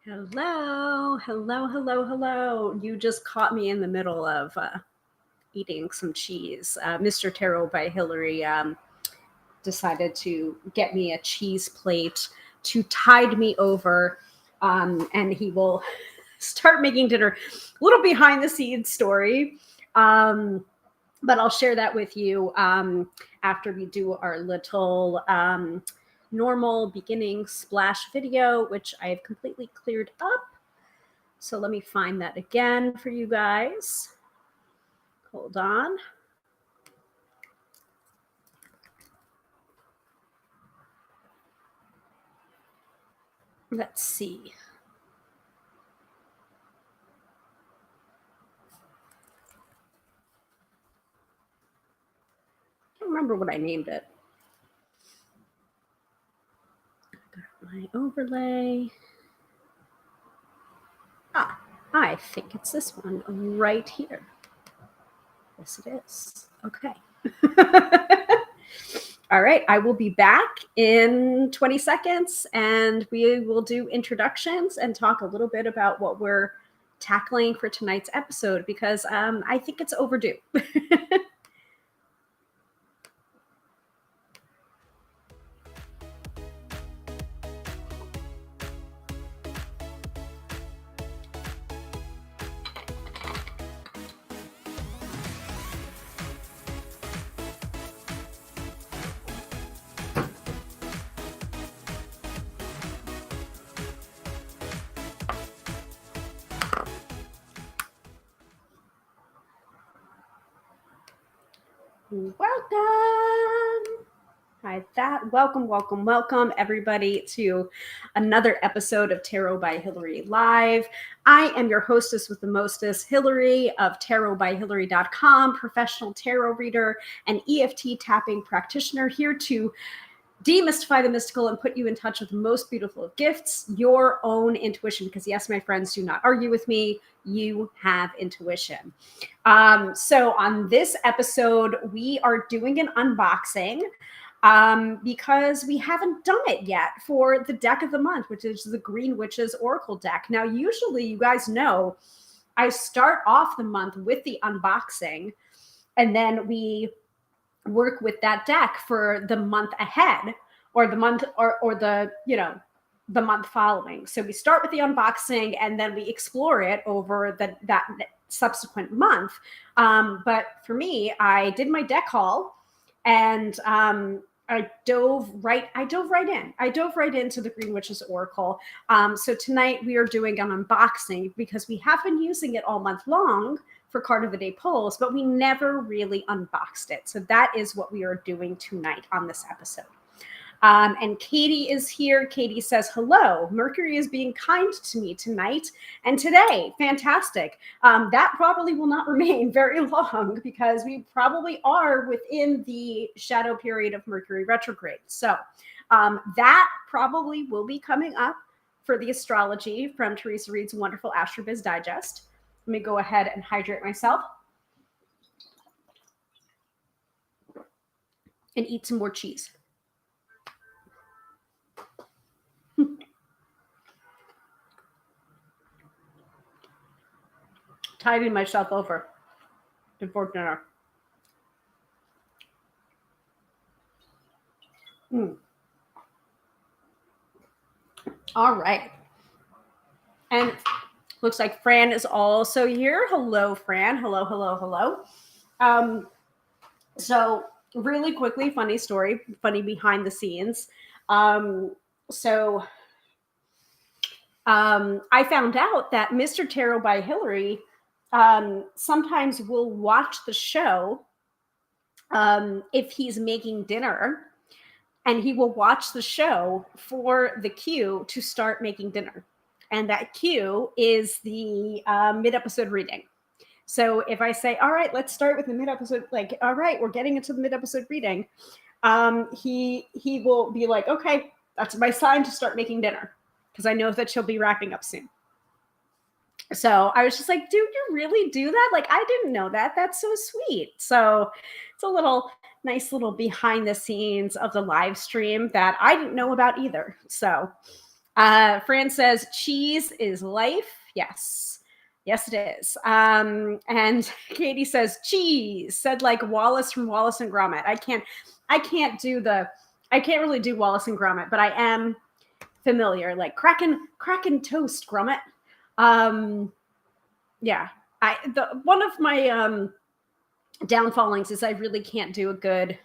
Hello, hello, hello, hello. You just caught me in the middle of eating some cheese. Mr. Taro by Hilary decided to get me a cheese plate to tide me over, and he will start making dinner. A little behind the scenes story. But I'll share that with you after we do our little normal beginning splash video, which I have completely cleared up. So let me find that again for you guys. Hold on. Let's see. I can't remember what I named it. Got my overlay. I think it's this one right here. Yes, it is. Okay. All right, I will be back in 20 seconds and we will do introductions and talk a little bit about what we're tackling for tonight's episode because I think it's overdue. Welcome. Hi, welcome everybody to another episode of Tarot by Hilary Live. I am your hostess with the mostest, Hilary of tarotbyhilary.com, professional tarot reader and EFT tapping practitioner, here to demystify the mystical and put you in touch with the most beautiful of gifts, your own intuition. Because yes, my friends, do not argue with me. You have intuition. So on this episode, we are doing an unboxing because we haven't done it yet for the deck of the month, which is the Green Witches Oracle deck. Now, usually you guys know I start off the month with the unboxing and then we work with that deck for the month ahead or the month or the, the month following. So we start with the unboxing and then we explore it over that subsequent month. But for me, I did my deck haul and I dove right in. I dove right into the Green Witches Oracle. So tonight we are doing an unboxing because we have been using it all month long for card of the day polls, but we never really unboxed it. So that is what we are doing tonight on this episode. And Katie is here. Katie says, hello, Mercury is being kind to me tonight and today. Fantastic. That probably will not remain very long because we probably are within the shadow period of Mercury retrograde. So that probably will be coming up for the astrology from Teresa Reed's wonderful AstroBiz Digest. Let me go ahead and hydrate myself and eat some more cheese. Tiding myself over before dinner. All right. And looks like Fran is also here. Hello, Fran. Hello, hello, hello. So really quickly, funny story, funny behind the scenes. I found out that Mr. Tarot by Hilary sometimes will watch the show if he's making dinner, and he will watch the show for the cue to start making dinner. And that cue is the mid-episode reading. So if I say, all right, let's start with the mid-episode, like, all right, we're getting into the mid-episode reading, he will be like, okay, that's my sign to start making dinner, because I know that she'll be wrapping up soon. So I was just like, dude, you really do that? Like, I didn't know that. That's so sweet. So it's a nice little behind the scenes of the live stream that I didn't know about either. So Fran says, cheese is life. Yes. Yes, it is. And Katie says, cheese, said like Wallace from Wallace and Gromit. I can't really do Wallace and Gromit, but I am familiar. Like cracking toast, Gromit. Yeah. One of my downfallings is I really can't do a good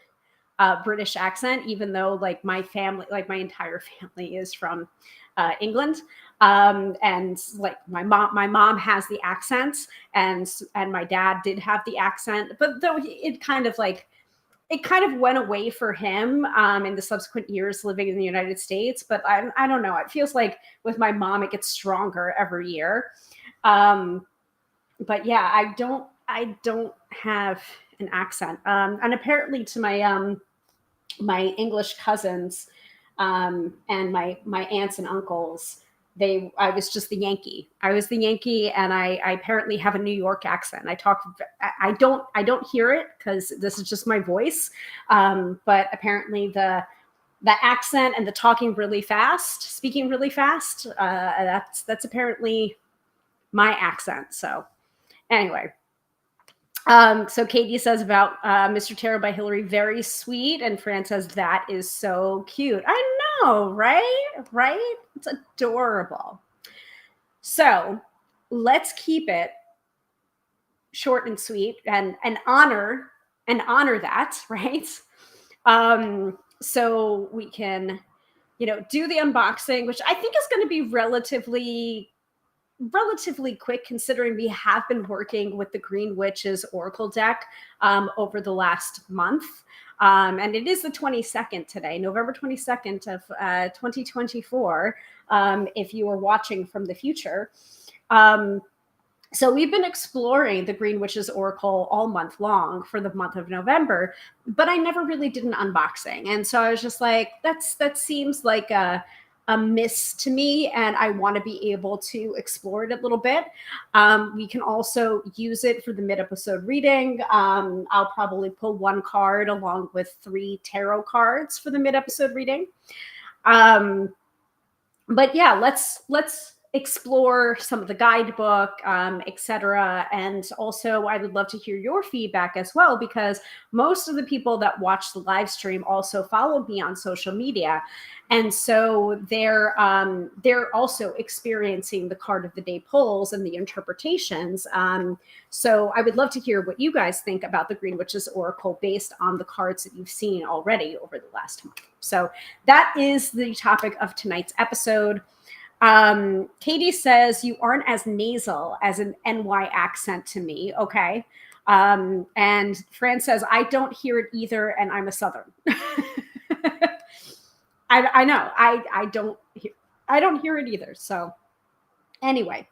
British accent, even though like my family, like my entire family is from England. And like my mom has the accents, and my dad did have the accent, but though it kind of went away for him in the subsequent years living in the United States. But I don't know. It feels like with my mom, it gets stronger every year. But yeah, I don't have an accent. And apparently to my English cousins and my aunts and uncles, I was just the Yankee. I was the Yankee, and I apparently have a New York accent. I don't hear it because this is just my voice. But apparently the accent and the talking really fast, speaking really fast, that's apparently my accent. So anyway. So Katie says about Mr. Tarot by Hilary, very sweet. And Fran says, that is so cute. I know, right? Right? It's adorable. So let's keep it short and sweet and honor that, right? So we can, do the unboxing, which I think is going to be relatively quick, considering we have been working with the Green Witches Oracle deck over the last month. And it is the 22nd today, November 22nd of 2024, if you are watching from the future. So we've been exploring the Green Witches Oracle all month long for the month of November, but I never really did an unboxing. And so I was just like, that seems like a miss to me, and I want to be able to explore it a little bit. We can also use it for the mid-episode reading. I'll probably pull one card along with 3 tarot cards for the mid-episode reading. But yeah, let's explore some of the guidebook, etc. And also, I would love to hear your feedback as well, because most of the people that watch the live stream also follow me on social media. And so they're also experiencing the card of the day pulls and the interpretations. So I would love to hear what you guys think about the Green Witches Oracle based on the cards that you've seen already over the last month. So that is the topic of tonight's episode. Katie says, you aren't as nasal as an NY accent to me. Okay. And Fran says, I don't hear it either, and I'm a Southern. I know. I don't hear it either. So anyway,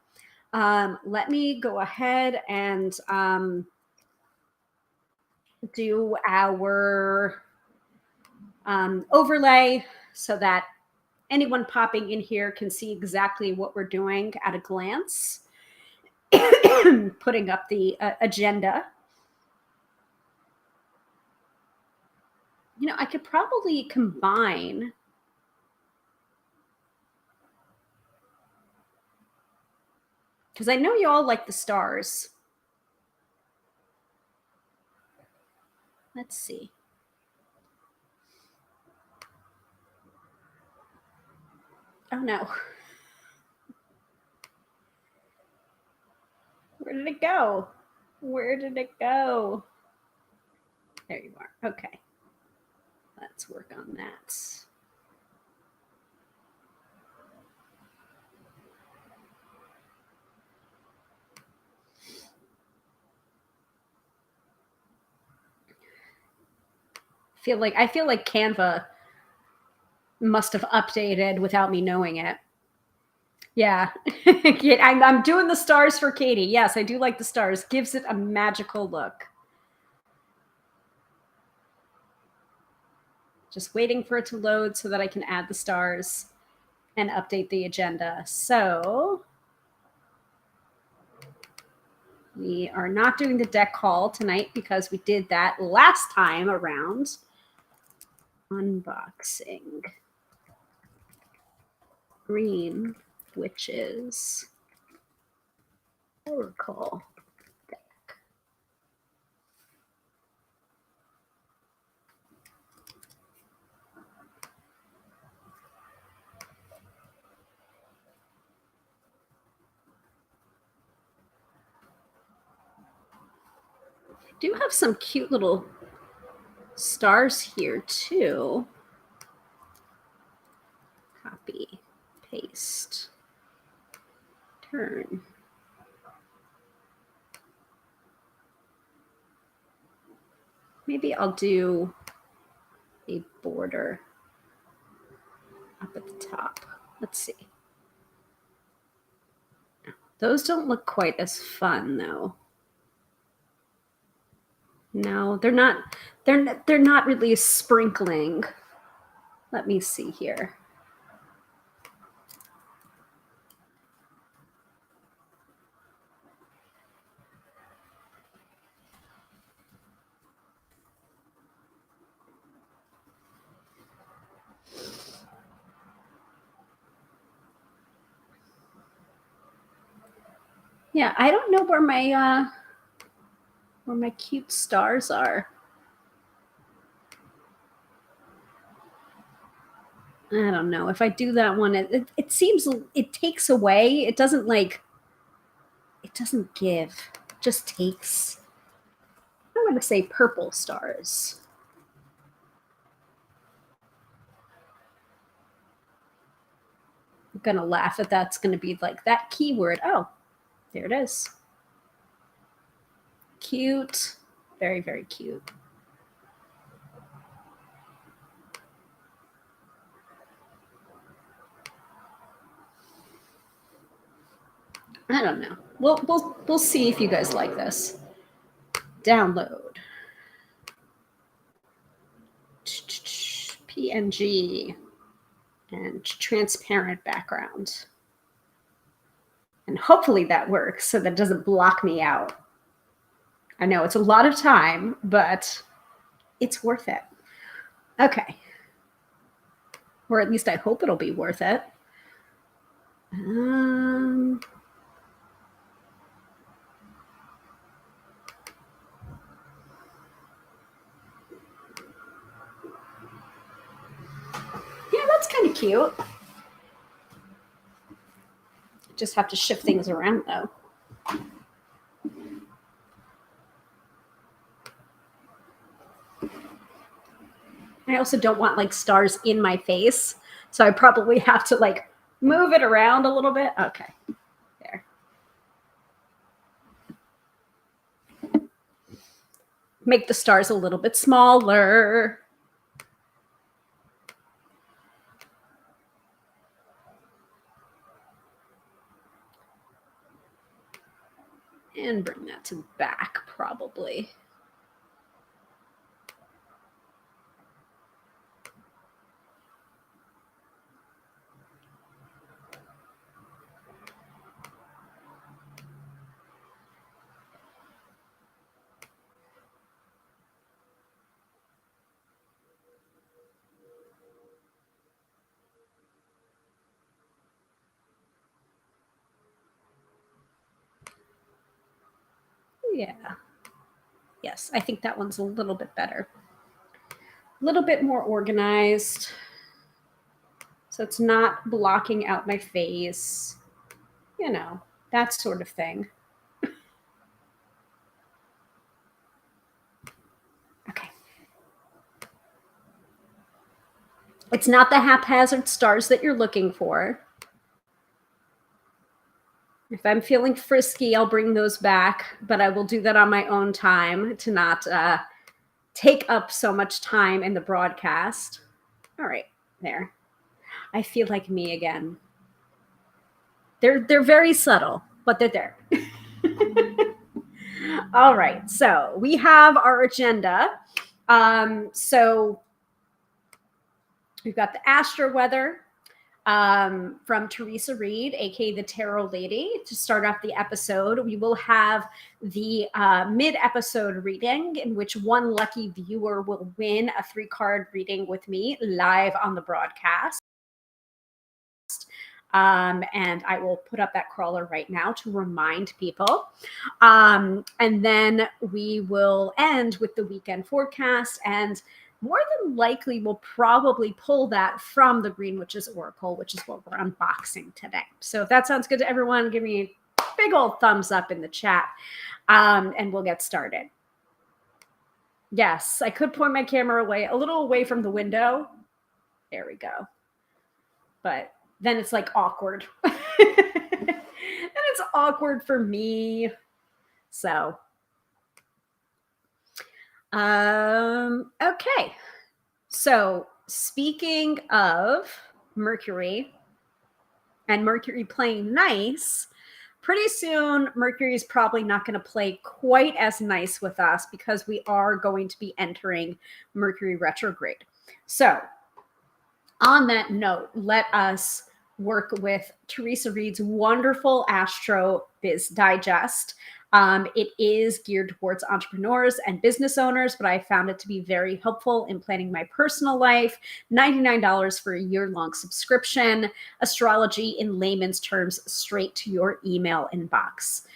let me go ahead and do our overlay so that anyone popping in here can see exactly what we're doing at a glance. Putting up the agenda. I could probably combine because I know you all like the stars. Let's see. Oh no. Where did it go? Where did it go? There you are. Okay. Let's work on that. I feel like Canva must have updated without me knowing it. Yeah. I'm doing the stars for Katie. Yes, I do like the stars. Gives it a magical look. Just waiting for it to load so that I can add the stars and update the agenda. So we are not doing the deck haul tonight because we did that last time around. Unboxing. Green Witches Oracle deck. Do have some cute little stars here too. Copy, paste, turn. Maybe I'll do a border up at the top. Let's see. Those don't look quite as fun though. No, they're not. They're not really sprinkling. Let me see here. Yeah, I don't know where my cute stars are. I don't know. If I do that one, it seems it takes away. It doesn't give. It just takes. I'm going to say purple stars. I'm going to laugh at that's going to be like that keyword. Oh, there it is. Cute. Very, very cute. I don't know. We'll see if you guys like this. Download. PNG and transparent background. And hopefully that works so that it doesn't block me out. I know it's a lot of time, but it's worth it. Okay. Or at least I hope it'll be worth it. Yeah, that's kind of cute. Just have to shift things around though. I also don't want like stars in my face. So I probably have to like move it around a little bit. Okay, there. Make the stars a little bit smaller. And bring that to the back probably. Yeah. Yes, I think that one's a little bit better. A little bit more organized. So it's not blocking out my face. You know, that sort of thing. Okay. It's not the haphazard stars that you're looking for. If I'm feeling frisky, I'll bring those back, but I will do that on my own time to not take up so much time in the broadcast. All right, there. I feel like me again. They're very subtle, but they're there. All right, so we have our agenda. So we've got the astro-weather from Teresa Reed, aka the Tarot Lady. To start off the episode, we will have the mid-episode reading, in which one lucky viewer will win a 3-card reading with me live on the broadcast. And I will put up that crawler right now to remind people. And then we will end with the weekend forecast, and more than likely we'll probably pull that from the Green Witches Oracle, which is what we're unboxing today. So if that sounds good to everyone, give me a big old thumbs up in the chat, and we'll get started. Yes, I could point my camera away, a little away from the window. There we go. But then it's like awkward. And it's awkward for me. So, okay. So speaking of Mercury and Mercury playing nice, pretty soon Mercury is probably not going to play quite as nice with us because we are going to be entering Mercury retrograde. So on that note, let us work with Teresa Reed's wonderful Astro Biz Digest. It is geared towards entrepreneurs and business owners, but I found it to be very helpful in planning my personal life. $99 for a year-long subscription. Astrology in layman's terms, straight to your email inbox.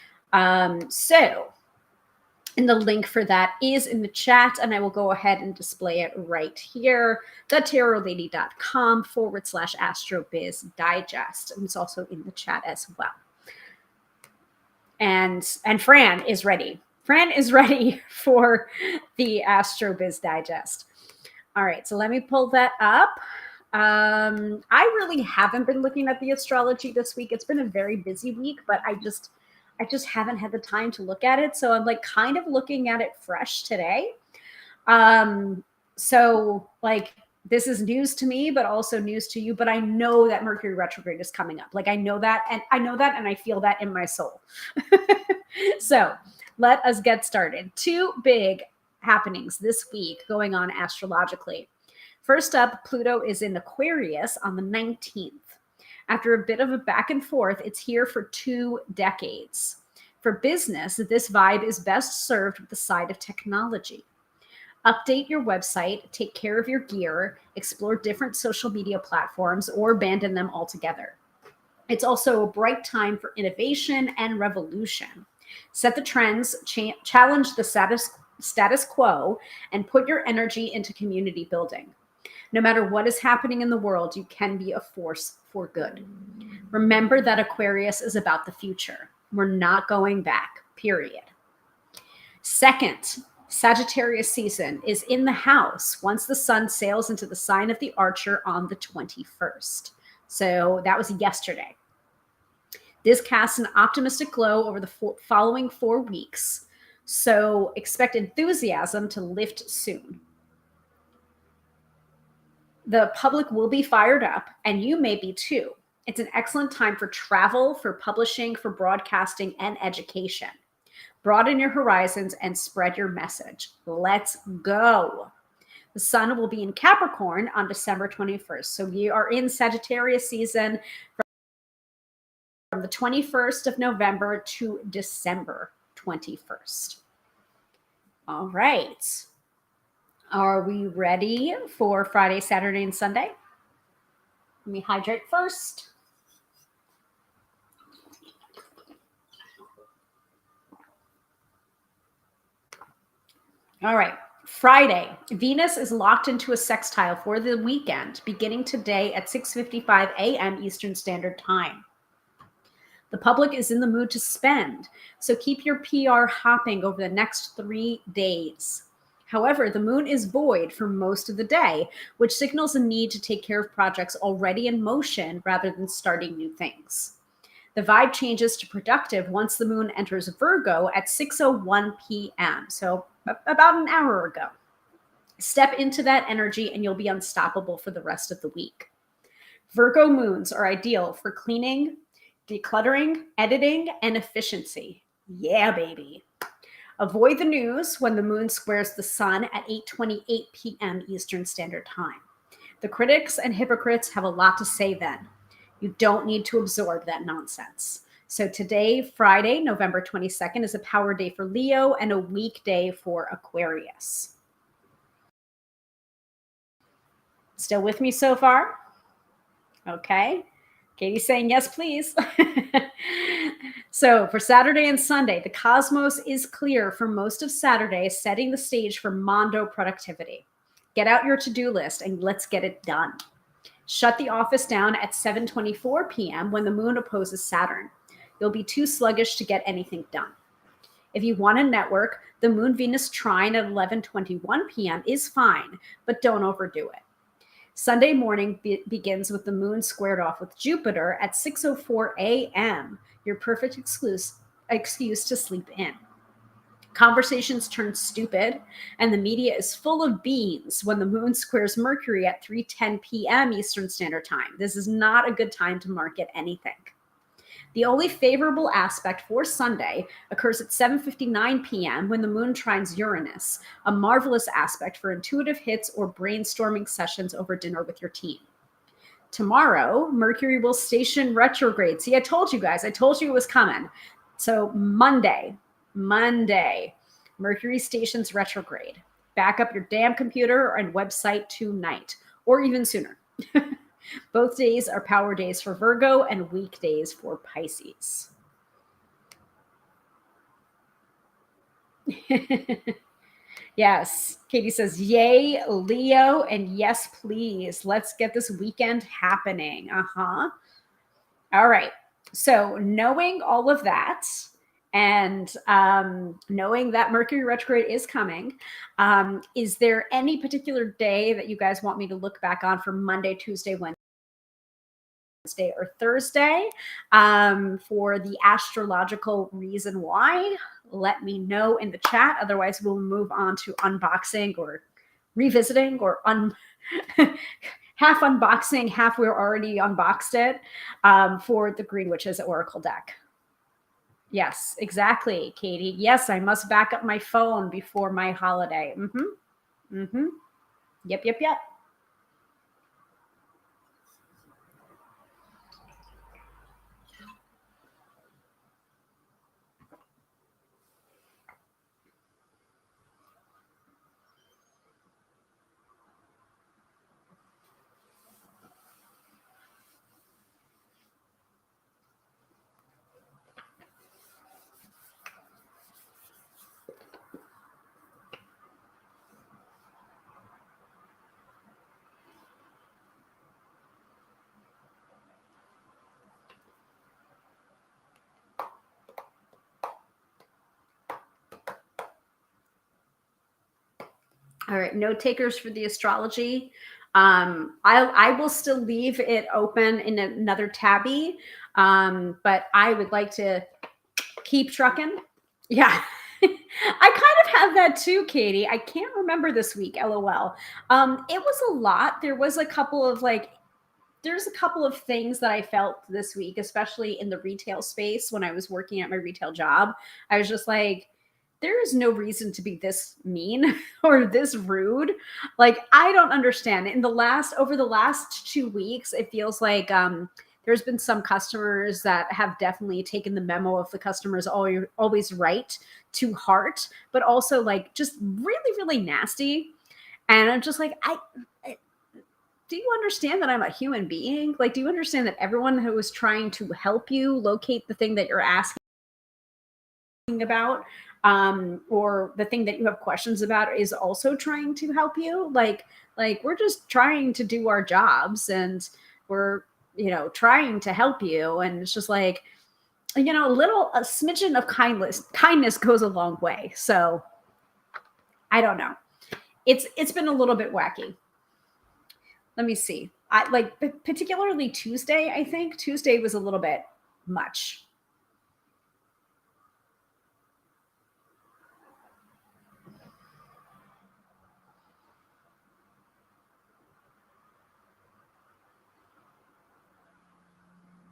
And the link for that is in the chat, and I will go ahead and display it right here, thetarotlady.com/astrobiz digest. And it's also in the chat as well. And Fran is ready. Fran is ready for the Astro Biz Digest. All right, so let me pull that up. I really haven't been looking at the astrology this week. It's been a very busy week, but I just haven't had the time to look at it. So I'm like kind of looking at it fresh today. So like this is news to me, but also news to you. But I know that Mercury retrograde is coming up. Like I know that, and I feel that in my soul. So let us get started. Two big happenings this week going on astrologically. First up, Pluto is in Aquarius on the 19th. After a bit of a back and forth, it's here for 2 decades. For business, this vibe is best served with the side of technology. Update your website, take care of your gear, explore different social media platforms, or abandon them altogether. It's also a bright time for innovation and revolution. Set the trends, challenge the status quo, and put your energy into community building. No matter what is happening in the world, you can be a force for good. Remember that Aquarius is about the future. We're not going back, period. Second, Sagittarius season is in the house once the sun sails into the sign of the Archer on the 21st. So that was yesterday. This casts an optimistic glow over the following 4 weeks. So expect enthusiasm to lift soon. The public will be fired up, and you may be too. It's an excellent time for travel, for publishing, for broadcasting, and education. Broaden your horizons and spread your message. Let's go. The sun will be in Capricorn on December 21st. So we are in Sagittarius season from the 21st of November to December 21st. All right. Are we ready for Friday, Saturday, and Sunday? Let me hydrate first. All right. Friday, Venus is locked into a sextile for the weekend, beginning today at 6:55 a.m. Eastern Standard Time. The public is in the mood to spend, so keep your PR hopping over the next 3 days. However, the moon is void for most of the day, which signals a need to take care of projects already in motion rather than starting new things. The vibe changes to productive once the moon enters Virgo at 6:01 p.m., so about an hour ago. Step into that energy and you'll be unstoppable for the rest of the week. Virgo moons are ideal for cleaning, decluttering, editing, and efficiency. Yeah, baby. Avoid the news when the moon squares the sun at 8:28 p.m. Eastern Standard Time. The critics and hypocrites have a lot to say then. You don't need to absorb that nonsense. So today, Friday, November 22nd, is a power day for Leo and a weak day for Aquarius. Still with me so far? Okay. Katie's saying yes, please. So for Saturday and Sunday, the cosmos is clear for most of Saturday, setting the stage for Mondo productivity. Get out your to-do list and let's get it done. Shut the office down at 7:24 p.m. when the moon opposes Saturn. You'll be too sluggish to get anything done. If you want to network, the Moon-Venus trine at 11:21 p.m. is fine, but don't overdo it. Sunday morning begins with the moon squared off with Jupiter at 6:04 a.m., your perfect excuse to sleep in. Conversations turn stupid, and the media is full of beans when the moon squares Mercury at 3:10 p.m. Eastern Standard Time. This is not a good time to market anything. The only favorable aspect for Sunday occurs at 7:59 p.m. when the moon trines Uranus, a marvelous aspect for intuitive hits or brainstorming sessions over dinner with your team. Tomorrow, Mercury will station retrograde. See, I told you guys, I told you it was coming. So Monday, Mercury stations retrograde. Back up your damn computer and website tonight, or even sooner. Both days are power days for Virgo and weekdays for Pisces. Yes. Katie says, yay, Leo, and yes, please. Let's get this weekend happening. All right. So knowing all of that and knowing that Mercury retrograde is coming, is there any particular day that you guys want me to look back on for Monday, Tuesday, Wednesday, or Thursday for the astrological reason why? Let me know in the chat. Otherwise, we'll move on to unboxing or revisiting or half unboxing, half we're already unboxed it for the Green Witches Oracle deck. Yes, exactly, Katie. Yes, I must back up my phone before my holiday. Yep. All right, note takers for the astrology. I will still leave it open in another tabby, but I would like to keep trucking. Yeah. I kind of have that too, Katie. I can't remember this week, LOL. It was a lot. There's a couple of things that I felt this week, especially in the retail space when I was working at my retail job. I was just like, there is no reason to be this mean or this rude. Like, I don't understand. Over the last 2 weeks, it feels like there's been some customers that have definitely taken the memo of the customer's always right to heart, but also like just really, really nasty. And I'm just like, do you understand that I'm a human being? Like, do you understand that everyone who is trying to help you locate the thing that you're asking about, or the thing that you have questions about, is also trying to help you? Like we're just trying to do our jobs, and we're, trying to help you. And it's just like, a smidgen of kindness goes a long way. So I don't know. It's been a little bit wacky. Let me see. Particularly Tuesday, I think. Tuesday was a little bit much.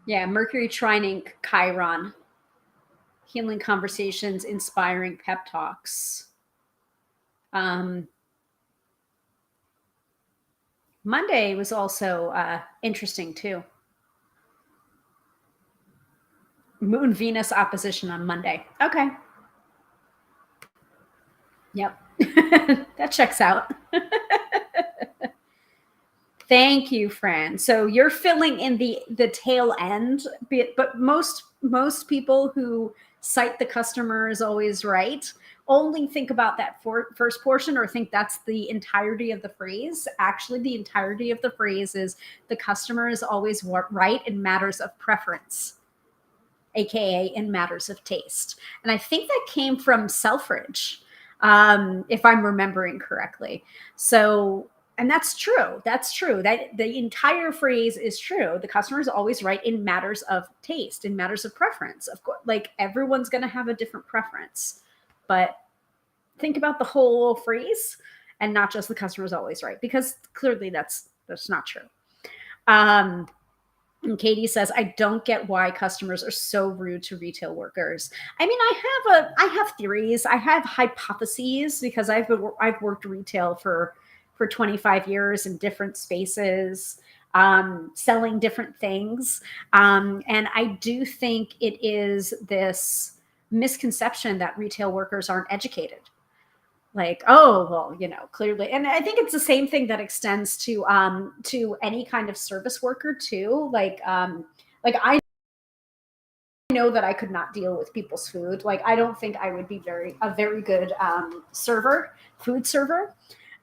Yeah, Mercury trining Chiron. Healing conversations, inspiring pep talks. Monday was also interesting too. Moon Venus opposition on Monday. Okay. Yep. That checks out. Thank you, Fran. So you're filling in the tail end, but most people who cite the customer is always right only think about that first portion or think that's the entirety of the phrase. Actually, the entirety of the phrase is the customer is always right in matters of preference, aka in matters of taste. And I think that came from Selfridge, if I'm remembering correctly. So, and that's true. That's true. That the entire phrase is true. The customer is always right in matters of taste, in matters of preference. Of course, like everyone's going to have a different preference, but think about the whole phrase and not just the customer is always right, because clearly that's not true. And Katie says, I don't get why customers are so rude to retail workers. I mean, I have theories. I have hypotheses because I've worked retail for 25 years in different spaces, selling different things. And I do think it is this misconception that retail workers aren't educated. Like, oh, well, clearly. And I think it's the same thing that extends to any kind of service worker too. Like I know that I could not deal with people's food. Like, I don't think I would be a very good food server.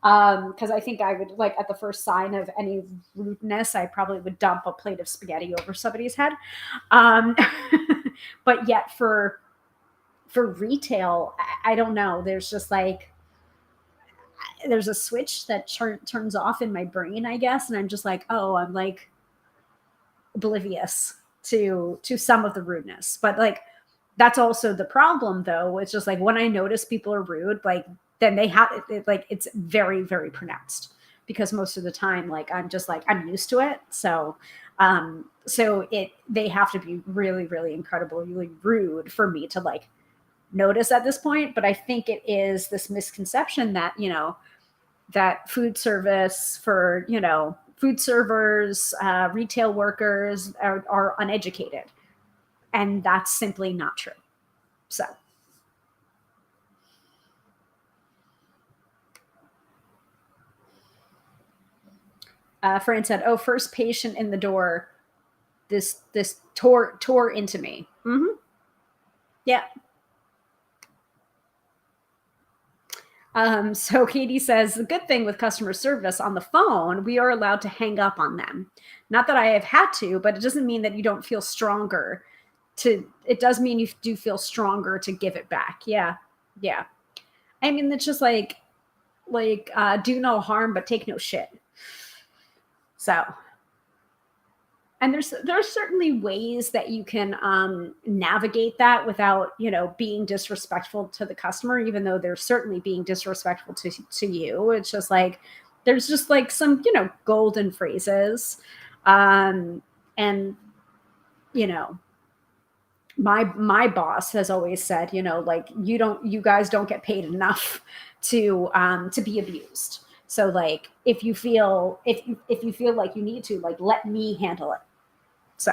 Because I think I would, like, at the first sign of any rudeness, I probably would dump a plate of spaghetti over somebody's head. But yet for retail, I don't know. There's just like, there's a switch that turns off in my brain, I guess. And I'm just like, oh, I'm like oblivious to some of the rudeness. But like, that's also the problem though. It's just like when I notice people are rude, like then they have it, like it's very, very pronounced, because most of the time, like I'm just like, I'm used to it. So they have to be really, really incredibly rude for me to like notice at this point. But I think it is this misconception that, that food service for, food servers, retail workers are uneducated. And that's simply not true. So. Fran said, oh, first patient in the door, this tore into me. Mm-hmm. Yeah. So Katie says, the good thing with customer service on the phone, we are allowed to hang up on them. Not that I have had to, but it doesn't mean that you don't feel stronger it does mean you do feel stronger to give it back. Yeah. Yeah. I mean, it's just like do no harm, but take no shit. So, and there's certainly ways that you can navigate that without, being disrespectful to the customer, even though they're certainly being disrespectful to you. It's just like, there's just like some, golden phrases. And, my boss has always said, like, you guys don't get paid enough to be abused. So like, if you feel like you need to, like, let me handle it. So,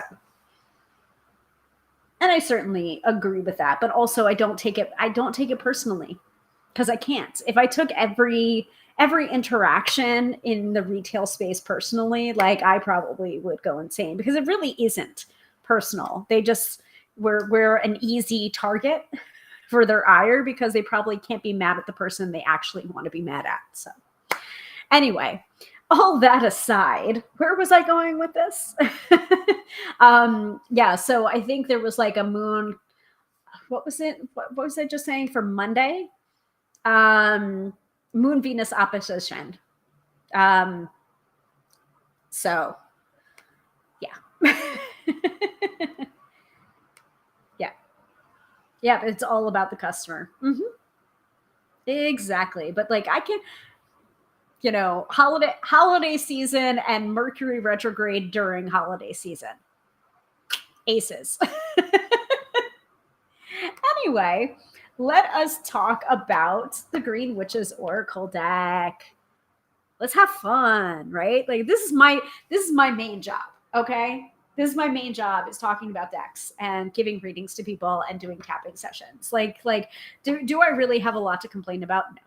and I certainly agree with that, but also I don't take it personally, because I can't. If I took every interaction in the retail space personally, like, I probably would go insane, because it really isn't personal. They just, we're an easy target for their ire, because they probably can't be mad at the person they actually want to be mad at. So anyway, all that aside, where was I going with this? Yeah, so I think there was like a moon. What was it? What was I just saying for Monday? Moon Venus opposition. So yeah. Yeah, but it's all about the customer. Mm-hmm. Exactly. But like, I can, holiday season and Mercury retrograde during holiday season. Aces. Anyway, let us talk about the Green Witch's Oracle deck. Let's have fun, right? Like, this is my main job, okay? This is my main job, is talking about decks and giving readings to people and doing tapping sessions. Like, do I really have a lot to complain about? No.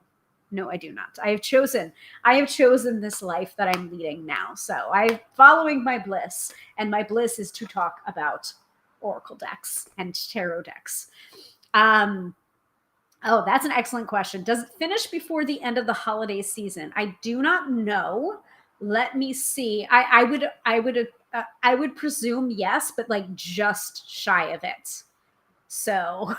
No, I do not. I have chosen this life that I'm leading now. So I'm following my bliss, and my bliss is to talk about oracle decks and tarot decks. Oh, that's an excellent question. Does it finish before the end of the holiday season? I do not know. Let me see. I would presume yes, but like just shy of it. So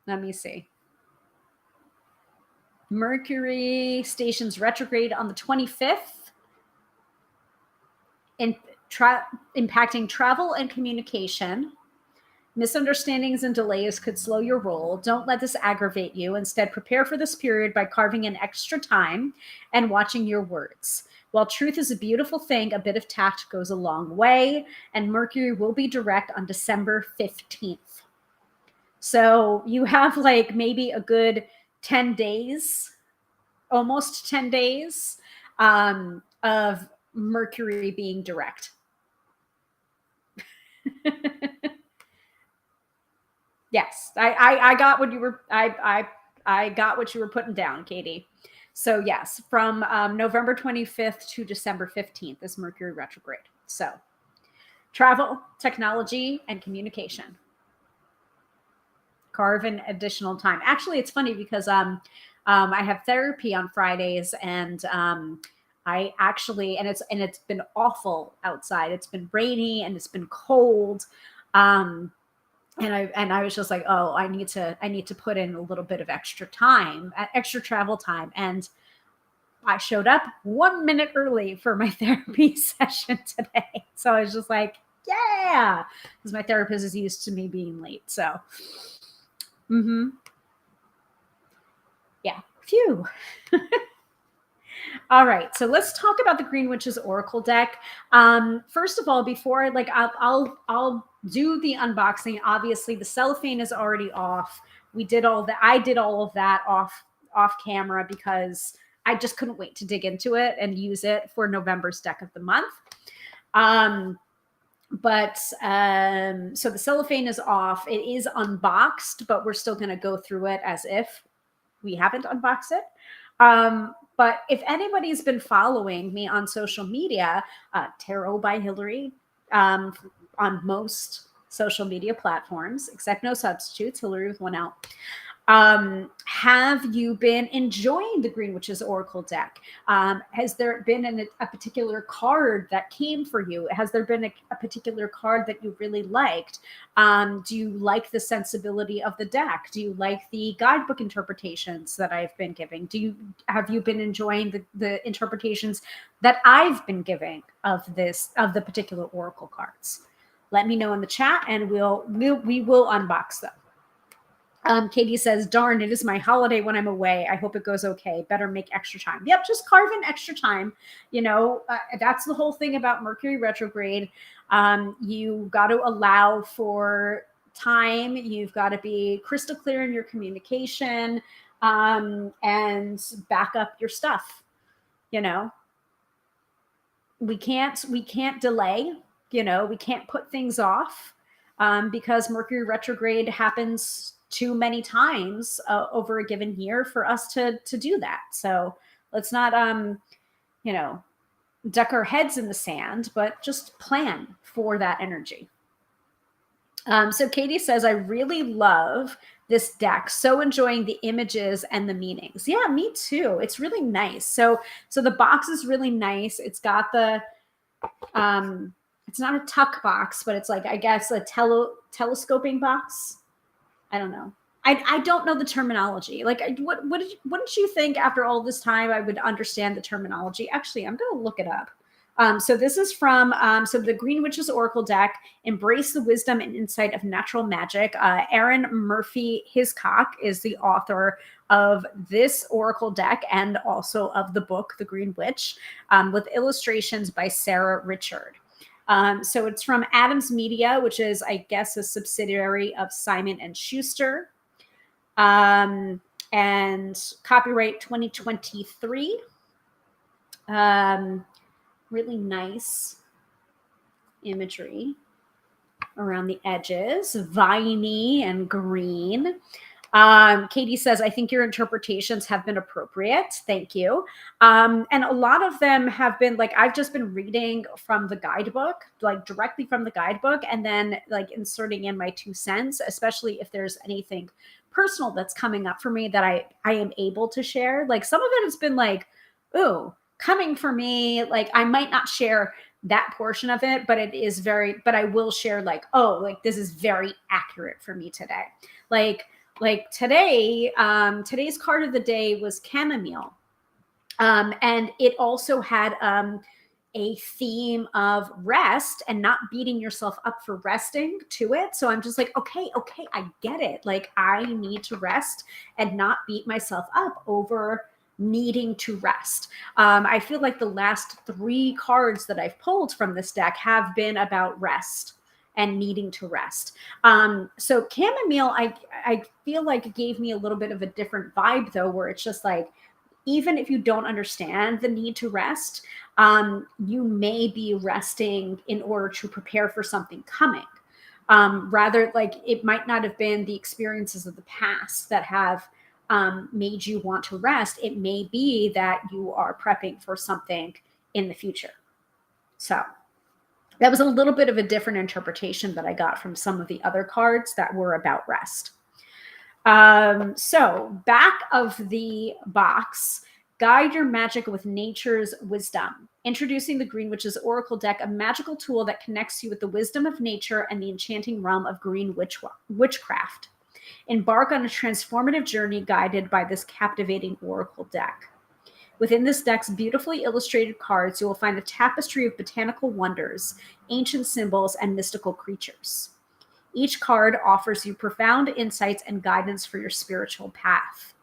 let me see. Mercury stations retrograde on the 25th, impacting travel and communication. Misunderstandings and delays could slow your roll. Don't let this aggravate you. Instead, prepare for this period by carving in extra time and watching your words. While truth is a beautiful thing, a bit of tact goes a long way, and Mercury will be direct on December 15th. So you have like maybe a good 10 days, almost 10 days of Mercury being direct. Yes, I got what you were I got what you were putting down, Katie. So yes, from November 25th to December 15th is Mercury retrograde. So travel, technology, and communication. Carve in additional time. Actually, it's funny because I have therapy on Fridays, and I actually and it's been awful outside. It's been rainy and it's been cold. And I was just like, oh, I need to put in a little bit of extra time, extra travel time. And I showed up 1 minute early for my therapy session today. So I was just like, yeah, because my therapist is used to me being late. So, yeah, phew. All right, so let's talk about the Green Witch's Oracle deck. First of all, before I'll do the unboxing. Obviously, the cellophane is already off. We did all that. I did all of that off camera because I just couldn't wait to dig into it and use it for November's deck of the month. So the cellophane is off. It is unboxed, but we're still going to go through it as if we haven't unboxed it. But if anybody's been following me on social media, Tarot by Hilary, on most social media platforms, except No Substitutes, Hilary with one out. Have you been enjoying the Green Witch's Oracle deck? Has there been a particular card that came for you? Has there been a particular card that you really liked? Do you like the sensibility of the deck? Do you like the guidebook interpretations that I've been giving? Have you been enjoying the interpretations that I've been giving of the particular Oracle cards? Let me know in the chat, and we will unbox them. Katie says, darn, it is my holiday when I'm away. I hope it goes okay. Better make extra time. Yep, just carve in extra time. That's the whole thing about Mercury retrograde. You got to allow for time. You've got to be crystal clear in your communication, and back up your stuff. We can't delay. We can't put things off, because Mercury retrograde happens too many times over a given year for us to do that. So let's not duck our heads in the sand, but just plan for that energy. So Katie says, I really love this deck. So enjoying the images and the meanings. Yeah, me too. It's really nice. So the box is really nice. It's got the it's not a tuck box, but it's like, I guess, a telescoping box. I don't know. I don't know the terminology. Like, wouldn't you think after all this time I would understand the terminology? Actually, I'm going to look it up. So this is from the Green Witch's Oracle deck. Embrace the wisdom and insight of natural magic. Aaron Murphy Hiscock is the author of this Oracle deck and also of the book, The Green Witch, with illustrations by Sarah Richard. So it's from Adams Media, which is, I guess, a subsidiary of Simon & Schuster. And copyright 2023. Really nice imagery. around the edges, viney and green. Katie says, I think your interpretations have been appropriate. Thank you. And a lot of them have been like, I've just been reading from the guidebook, like directly from the guidebook, and then like inserting in my 2 cents, especially if there's anything personal that's coming up for me that I am able to share. Like some of it has been like, ooh, coming for me. Like I might not share that portion of it, but but I will share like, oh, like this is very accurate for me today. Like today, today's card of the day was chamomile. And it also had a theme of rest and not beating yourself up for resting to it. So I'm just like, okay, I get it. Like I need to rest and not beat myself up over needing to rest. I feel like the last 3 cards that I've pulled from this deck have been about rest and needing to rest. So chamomile, I feel like it gave me a little bit of a different vibe though, where it's just like, even if you don't understand the need to rest, you may be resting in order to prepare for something coming. Rather, like it might not have been the experiences of the past that have made you want to rest. It may be that you are prepping for something in the future. So that was a little bit of a different interpretation that I got from some of the other cards that were about rest. So back of the box, guide your magic with nature's wisdom. Introducing the Green Witch's Oracle deck, a magical tool that connects you with the wisdom of nature and the enchanting realm of green witchcraft. Embark on a transformative journey guided by this captivating Oracle deck. Within this deck's beautifully illustrated cards, you will find a tapestry of botanical wonders, ancient symbols, and mystical creatures. Each card offers you profound insights and guidance for your spiritual path.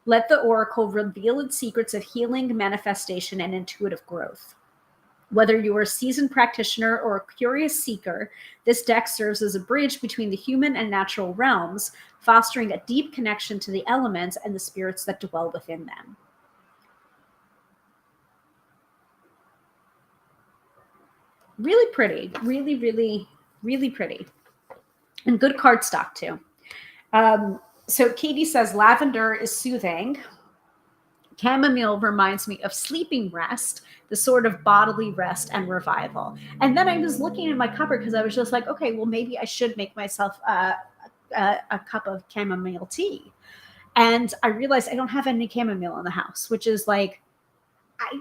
Let the Oracle reveal its secrets of healing, manifestation, and intuitive growth. Whether you are a seasoned practitioner or a curious seeker, this deck serves as a bridge between the human and natural realms, fostering a deep connection to the elements and the spirits that dwell within them. Really pretty, really, really, really pretty. And good cardstock too. So Katie says lavender is soothing. Chamomile reminds me of sleeping rest, the sort of bodily rest and revival. And then I was looking in my cupboard because I was just like, okay, well, maybe I should make myself a cup of chamomile tea. And I realized I don't have any chamomile in the house, which is like,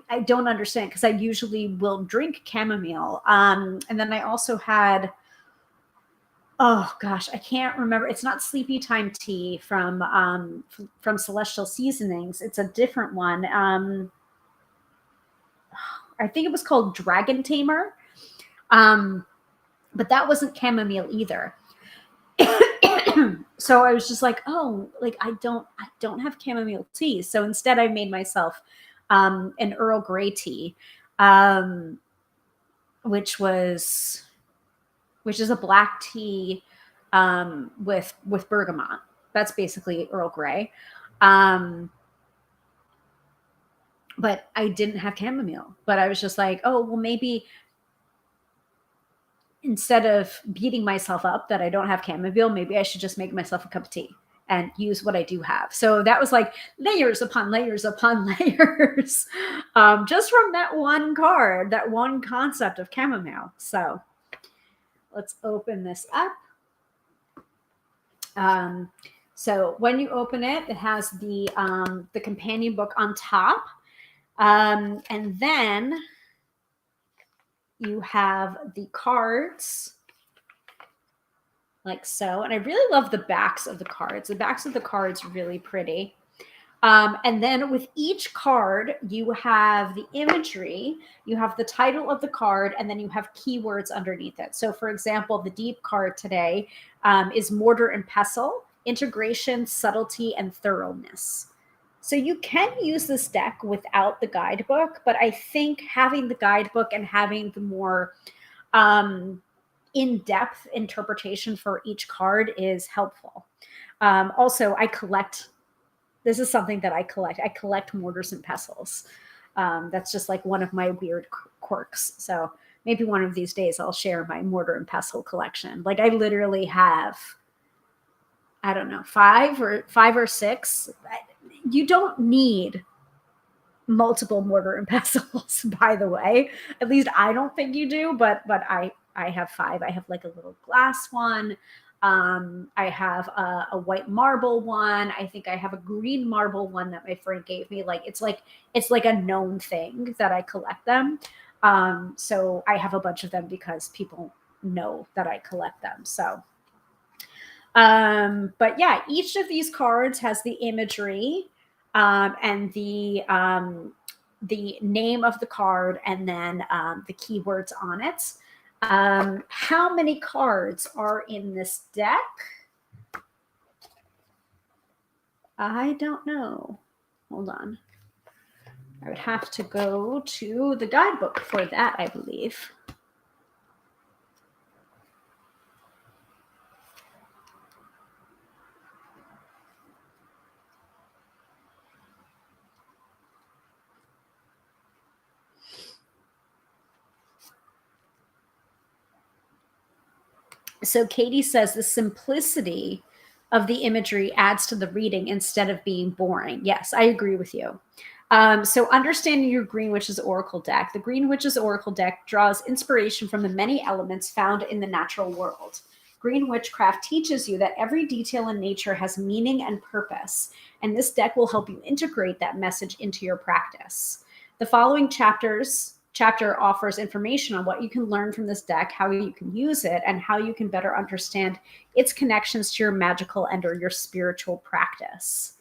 I don't understand because I usually will drink chamomile. And then I also had, oh gosh, I can't remember. It's not Sleepy Time tea from Celestial Seasonings. It's a different one. I think it was called Dragon Tamer. But that wasn't chamomile either. So I was just like, oh, like I don't have chamomile tea. So instead I made myself an Earl Grey tea, which is a black tea with bergamot. That's basically Earl Grey. But I didn't have chamomile. But I was just like, oh, well, maybe instead of beating myself up that I don't have chamomile, maybe I should just make myself a cup of tea and use what I do have. So that was like layers upon layers upon layers, just from that one card, that one concept of chamomile. So let's open this up. So when you open it, it has the companion book on top. And then you have the cards like so. And I really love the backs of the cards. The backs of the cards are really pretty. And then with each card, you have the imagery, you have the title of the card, and then you have keywords underneath it. So for example, the deep card today is mortar and pestle, integration, subtlety, and thoroughness. So you can use this deck without the guidebook, but I think having the guidebook and having the more in-depth interpretation for each card is helpful. Also, this is something that I collect. I collect mortars and pestles. That's just like one of my weird quirks. So maybe one of these days I'll share my mortar and pestle collection. Like I literally have, I don't know, five or six. You don't need multiple mortar and pestles, by the way. At least I don't think you do, but I have five. I have like a little glass one. I have a white marble one. I think I have a green marble one that my friend gave me. Like it's like a known thing that I collect them. So I have a bunch of them because people know that I collect them. So but yeah, each of these cards has the imagery and the name of the card and then the keywords on it. How many cards are in this deck? I don't know. Hold on. I would have to go to the guidebook for that, I believe. So Katie says the simplicity of the imagery adds to the reading instead of being boring. Yes, I agree with you. So understanding your Green Witch's Oracle deck. The Green Witch's Oracle deck draws inspiration from the many elements found in the natural world. Green Witchcraft teaches you that every detail in nature has meaning and purpose, and this deck will help you integrate that message into your practice. The following chapter offers information on what you can learn from this deck, how you can use it, and how you can better understand its connections to your magical and or your spiritual practice.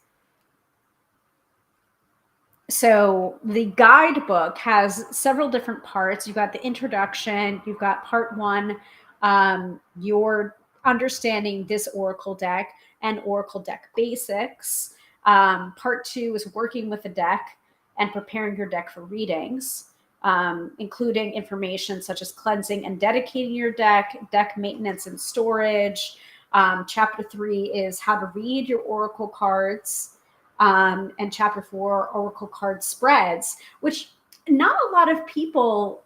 So the guidebook has several different parts. You've got the introduction, you've got part one, your understanding this Oracle deck and Oracle deck basics. Part two is working with the deck and preparing your deck for readings, including information such as cleansing and dedicating your deck, deck maintenance and storage. Chapter three is how to read your Oracle cards. And chapter four, Oracle card spreads, which not a lot of people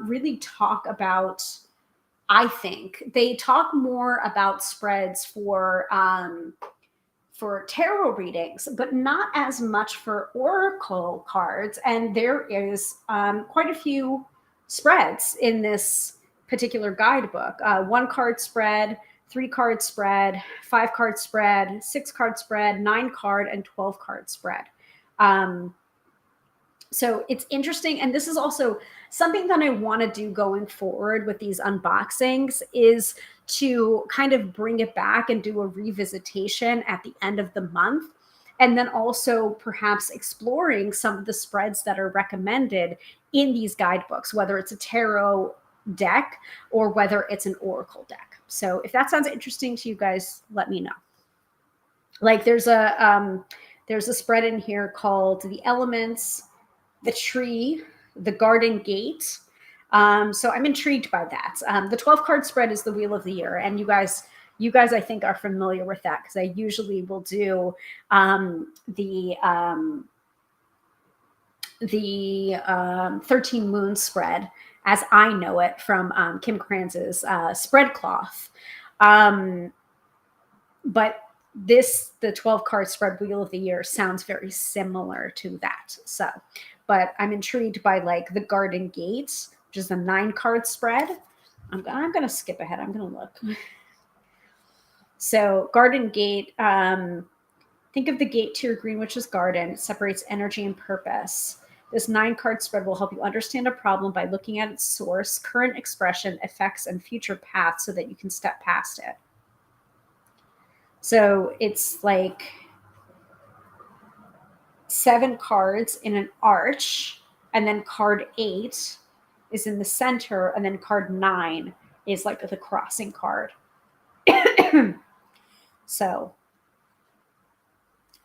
really talk about. I think they talk more about spreads for tarot readings, but not as much for Oracle cards. And there is quite a few spreads in this particular guidebook. 1-card spread, 3-card spread, 5-card spread, 6-card spread, 9-card, and 12-card spread. So it's interesting. And this is also something that I want to do going forward with these unboxings is to kind of bring it back and do a revisitation at the end of the month. And then also perhaps exploring some of the spreads that are recommended in these guidebooks, whether it's a tarot deck or whether it's an Oracle deck. So if that sounds interesting to you guys, let me know. Like there's a spread in here called The Elements, the Tree, the Garden Gate. So I'm intrigued by that. The 12-card spread is the Wheel of the Year. And you guys, I think, are familiar with that because I usually will do the 13 Moon spread as I know it from Kim Kranz's spread cloth. But the 12-card spread Wheel of the Year sounds very similar to that. So, but I'm intrigued by like the Garden Gate, which is the 9-card spread. I'm going to skip ahead. I'm going to look. So Garden Gate, think of the gate to your Green Witch's garden. It separates energy and purpose. This 9-card spread will help you understand a problem by looking at its source, current expression, effects, and future paths so that you can step past it. So it's like 7 cards in an arch, and then card 8 is in the center, and then card 9 is like the crossing card. So,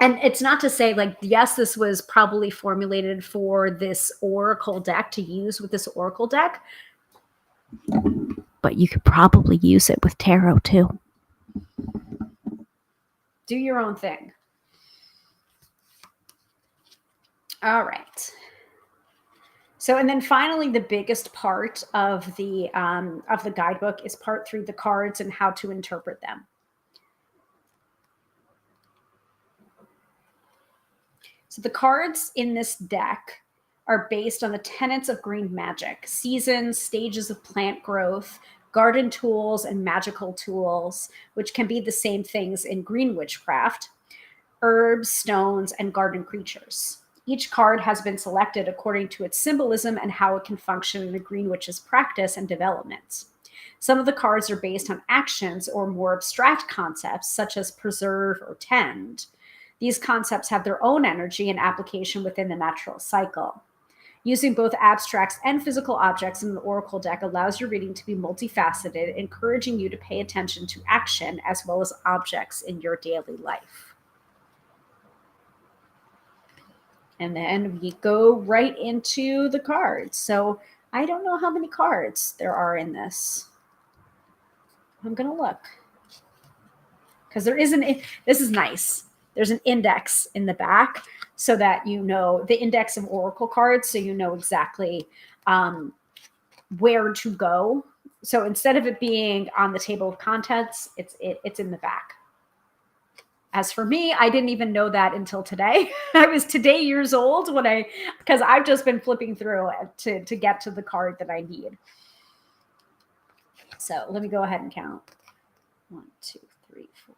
and it's not to say like, yes, this was probably formulated for this Oracle deck to use with this Oracle deck, but you could probably use it with tarot too. Do your own thing. All right. So, and then finally, the biggest part of the guidebook is part 3, the cards and how to interpret them. So the cards in this deck are based on the tenets of green magic: seasons, stages of plant growth, garden tools, and magical tools, which can be the same things in green witchcraft, herbs, stones, and garden creatures. Each card has been selected according to its symbolism and how it can function in a green witch's practice and development. Some of the cards are based on actions or more abstract concepts, such as preserve or tend. These concepts have their own energy and application within the natural cycle. Using both abstracts and physical objects in the Oracle deck allows your reading to be multifaceted, encouraging you to pay attention to action as well as objects in your daily life. And then we go right into the cards. So I don't know how many cards there are in this. I'm going to look. Because this is nice. There's an index in the back so that you know the index of Oracle cards, so you know exactly where to go. So instead of it being on the table of contents, it's in the back. As for me, I didn't even know that until today. I was today years old because I've just been flipping through to get to the card that I need. So let me go ahead and count. 1, 2, 3, 4,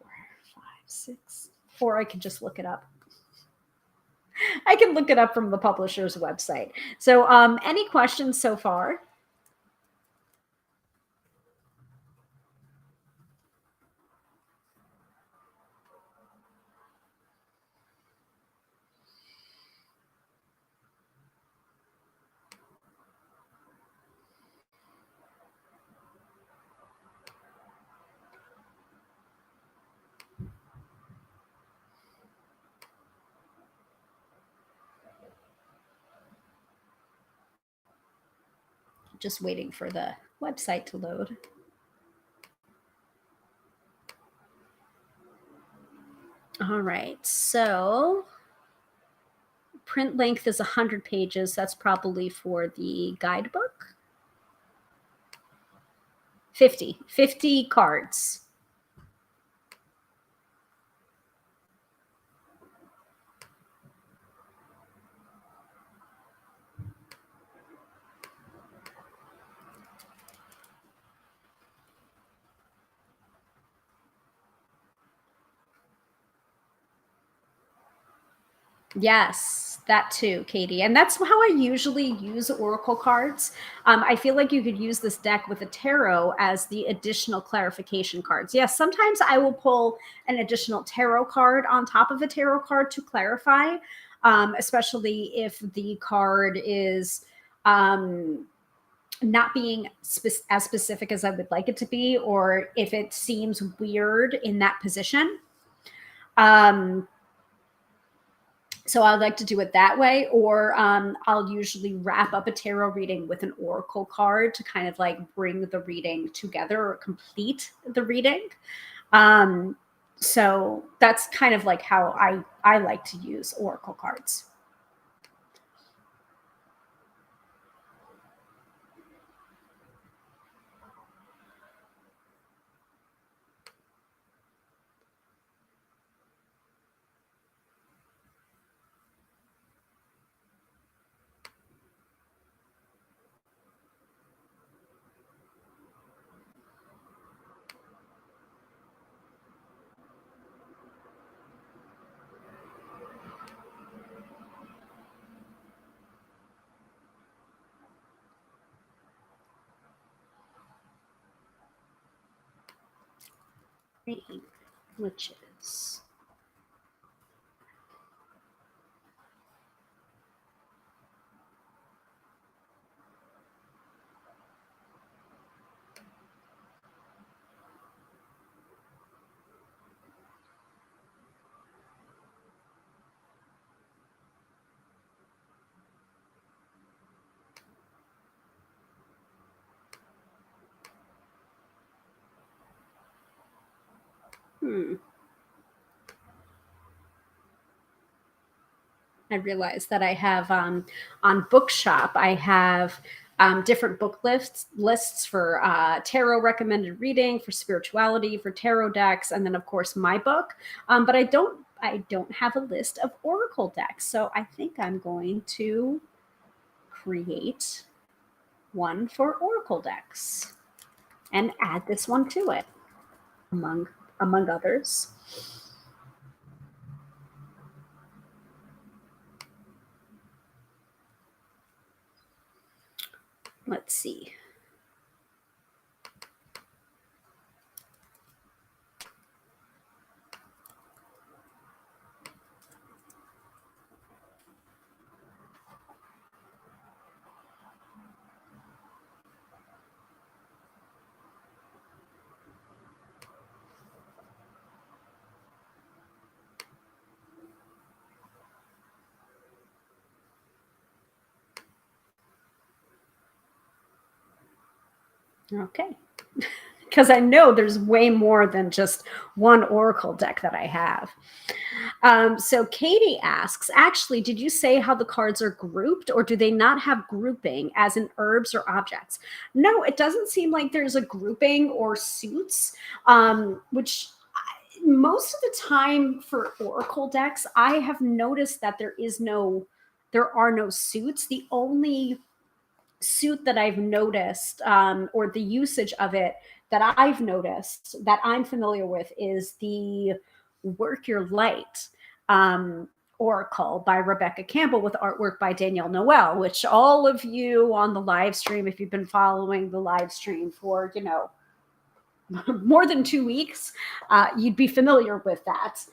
5, 6. Or I can just look it up. I can look it up from the publisher's website. So any questions so far? Just waiting for the website to load. All right, so print length is 100 pages. That's probably for the guidebook. 50 cards. Yes, that too, Katie. And that's how I usually use Oracle cards. I feel like you could use this deck with a tarot as the additional clarification cards. Yes, sometimes I will pull an additional tarot card on top of a tarot card to clarify, especially if the card is not being as specific as I would like it to be, or if it seems weird in that position. So I like to do it that way, or I'll usually wrap up a tarot reading with an oracle card to kind of like bring the reading together or complete the reading. So that's kind of like how I like to use oracle cards. Witches. I realized that I have on Bookshop, I have different book lists for tarot recommended reading, for spirituality, for tarot decks, and then of course my book. But I don't have a list of oracle decks, so I think I'm going to create one for oracle decks and add this one to it, among others. Let's see. Okay. Because I know there's way more than just one oracle deck that I have. So Katie asks, actually, did you say how the cards are grouped, or do they not have grouping as in herbs or objects? No, it doesn't seem like there's a grouping or suits, which most of the time for oracle decks, I have noticed that there are no suits. The only suit that I've noticed, or the usage of it that I've noticed that I'm familiar with, is the Work Your Light Oracle by Rebecca Campbell with artwork by Danielle Noel, which all of you on the live stream, if you've been following the live stream for, more than 2 weeks, you'd be familiar with that.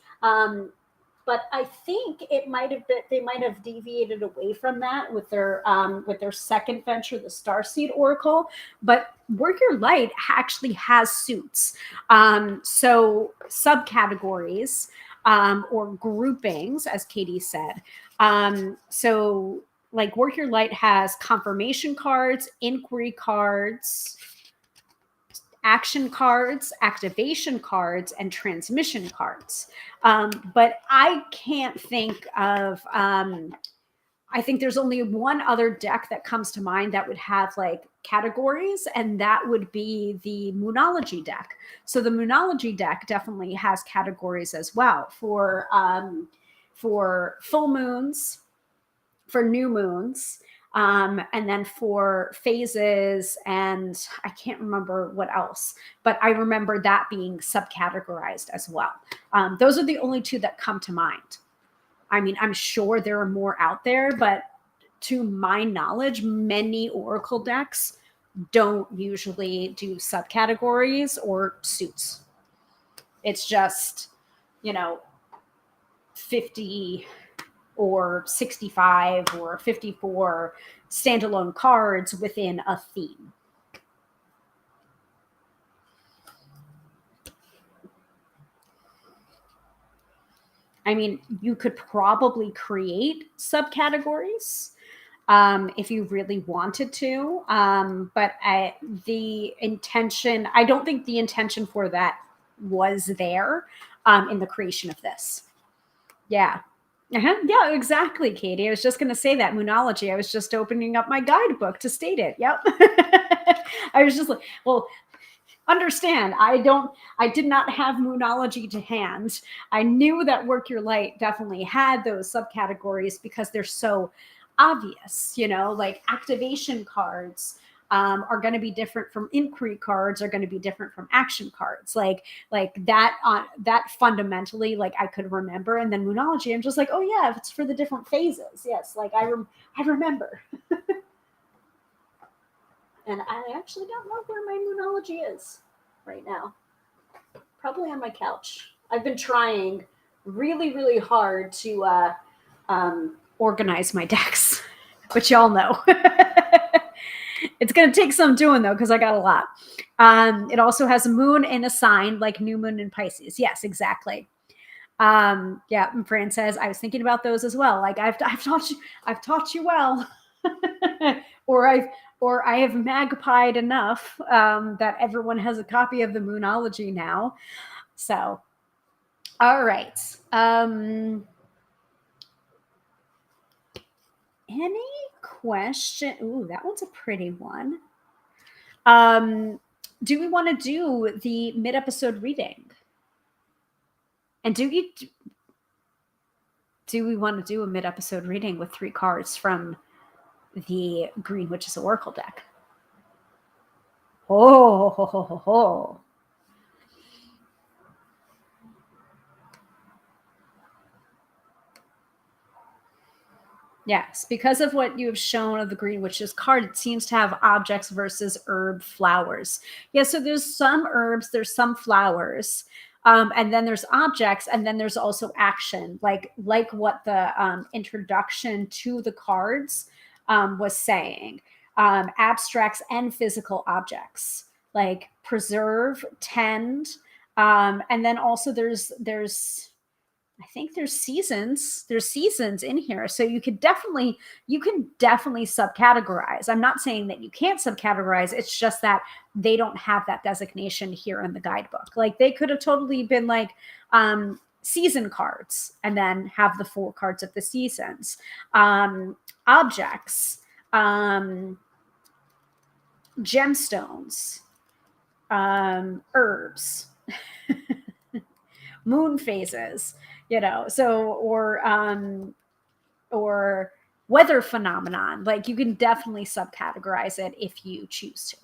But I think it might have been, they might have deviated away from that with their second venture, the Starseed Oracle. But Work Your Light actually has suits, so subcategories, or groupings, as Katie said. So like Work Your Light has confirmation cards, inquiry cards, action cards, activation cards, and transmission cards. But I can't think of, I think there's only one other deck that comes to mind that would have like categories, and that would be the Moonology deck. So the Moonology deck definitely has categories as well for full moons, for new moons, and then for phases, and I can't remember what else, but I remember that being subcategorized as well. Those are the only two that come to mind. I mean, I'm sure there are more out there, but to my knowledge, many Oracle decks don't usually do subcategories or suits. It's just, 50 or 65 or 54 standalone cards within a theme. I mean, you could probably create subcategories if you really wanted to, but the intention, I don't think the intention for that was there in the creation of this. Yeah. Yeah, exactly, Katie. I was just going to say that Moonology. I was just opening up my guidebook to state it. Yep. I was just like, well, understand, I did not have Moonology to hand. I knew that Work Your Light definitely had those subcategories because they're so obvious, like activation cards are going to be different from inquiry cards, are going to be different from action cards, like that that fundamentally, like I could remember. And then Moonology, I'm just like, oh yeah, it's for the different phases. Yes, like I remember. And I actually don't know where my Moonology is right now. Probably on my couch. I've been trying really, really hard to organize my decks, but y'all know. It's going to take some doing, though, because I got a lot. It also has a moon in a sign, like new moon in Pisces. Yes, exactly. Yeah, Fran says, I was thinking about those as well. Like I've taught you well. or I have magpied enough that everyone has a copy of the Moonology now. So, all right. any question? Ooh, that one's a pretty one. Do we want to do the mid-episode reading? And do we want to do a mid-episode reading with 3 cards from the Green Witch's Oracle deck? Oh, ho, ho, ho, ho. Yes, because of what you have shown of the Green Witch's card, it seems to have objects versus herb flowers. Yeah, so there's some herbs, there's some flowers, and then there's objects, and then there's also action, like what the introduction to the cards was saying. Abstracts and physical objects, like preserve, tend, and then also there's I think there's seasons. There's seasons in here, so you can definitely subcategorize. I'm not saying that you can't subcategorize. It's just that they don't have that designation here in the guidebook. Like they could have totally been like season cards and then have the 4 cards of the seasons, objects, gemstones, herbs. Moon phases, so or weather phenomenon. Like you can definitely subcategorize it if you choose to.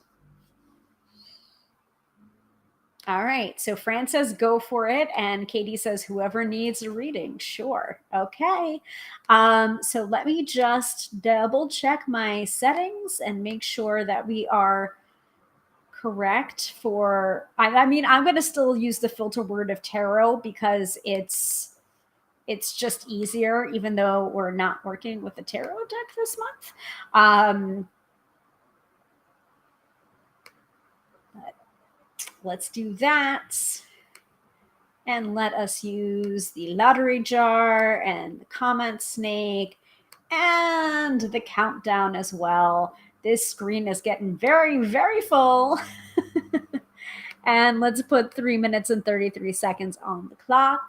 All right, so Fran says go for it, and Katie says whoever needs a reading. Sure. Okay. So let me just double check my settings and make sure that we are correct for, I mean, I'm going to still use the filter word of tarot because it's just easier, even though we're not working with the tarot deck this month. But let's do that. And let us use the lottery jar and the comment snake and the countdown as well. This screen is getting very, very full. And let's put 3 minutes and 33 seconds on the clock.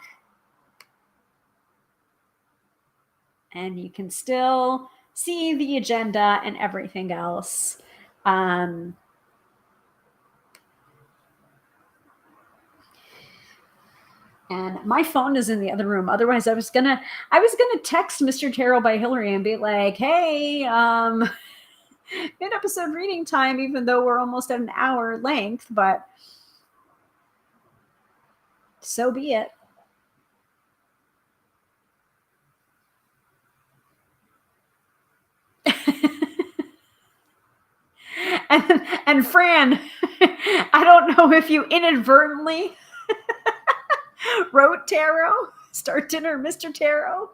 And you can still see the agenda and everything else. And my phone is in the other room. Otherwise, I was gonna text Mr. Tarot by Hilary and be like, hey, mid-episode reading time, even though we're almost at an hour length, but so be it. And Fran, I don't know if you inadvertently wrote tarot, start dinner, Mr. Tarot.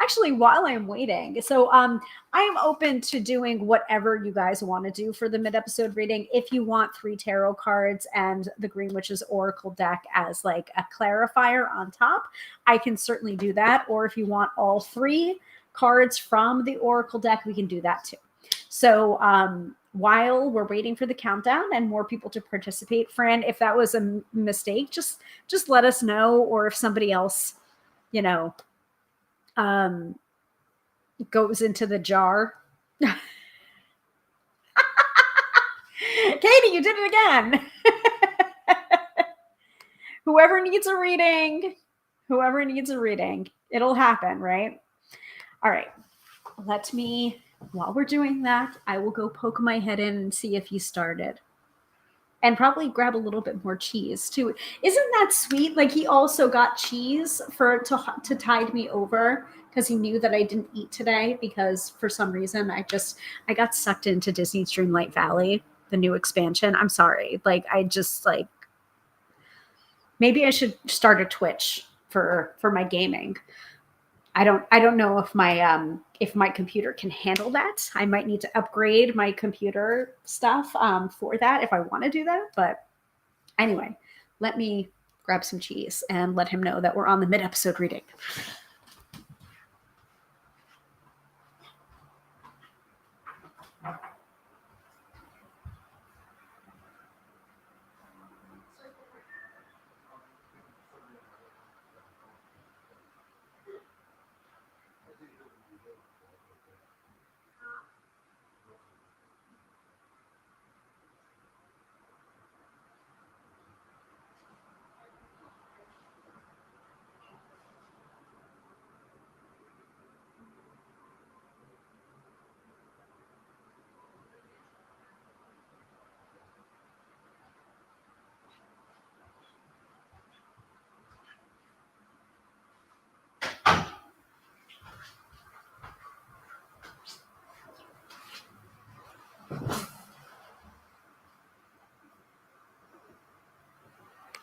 Actually, while I'm waiting, so I am open to doing whatever you guys want to do for the mid-episode reading. If you want 3 tarot cards and the Green Witch's Oracle deck as like a clarifier on top, I can certainly do that. Or if you want all 3 cards from the Oracle deck, we can do that too. So while we're waiting for the countdown and more people to participate, Fran, if that was a mistake, just let us know. Or if somebody else, goes into the jar. Katie, you did it again. Whoever needs a reading, it'll happen, right? All right. While we're doing that, I will go poke my head in and see if he started. And probably grab a little bit more cheese too. Isn't that sweet? Like he also got cheese to tide me over because he knew that I didn't eat today because for some reason I got sucked into Disney's Dreamlight Valley, the new expansion. I'm sorry. Like maybe I should start a Twitch for my gaming. I don't know if my computer can handle that. I might need to upgrade my computer stuff for that if I want to do that. But anyway, let me grab some cheese and let him know that we're on the mid-episode reading.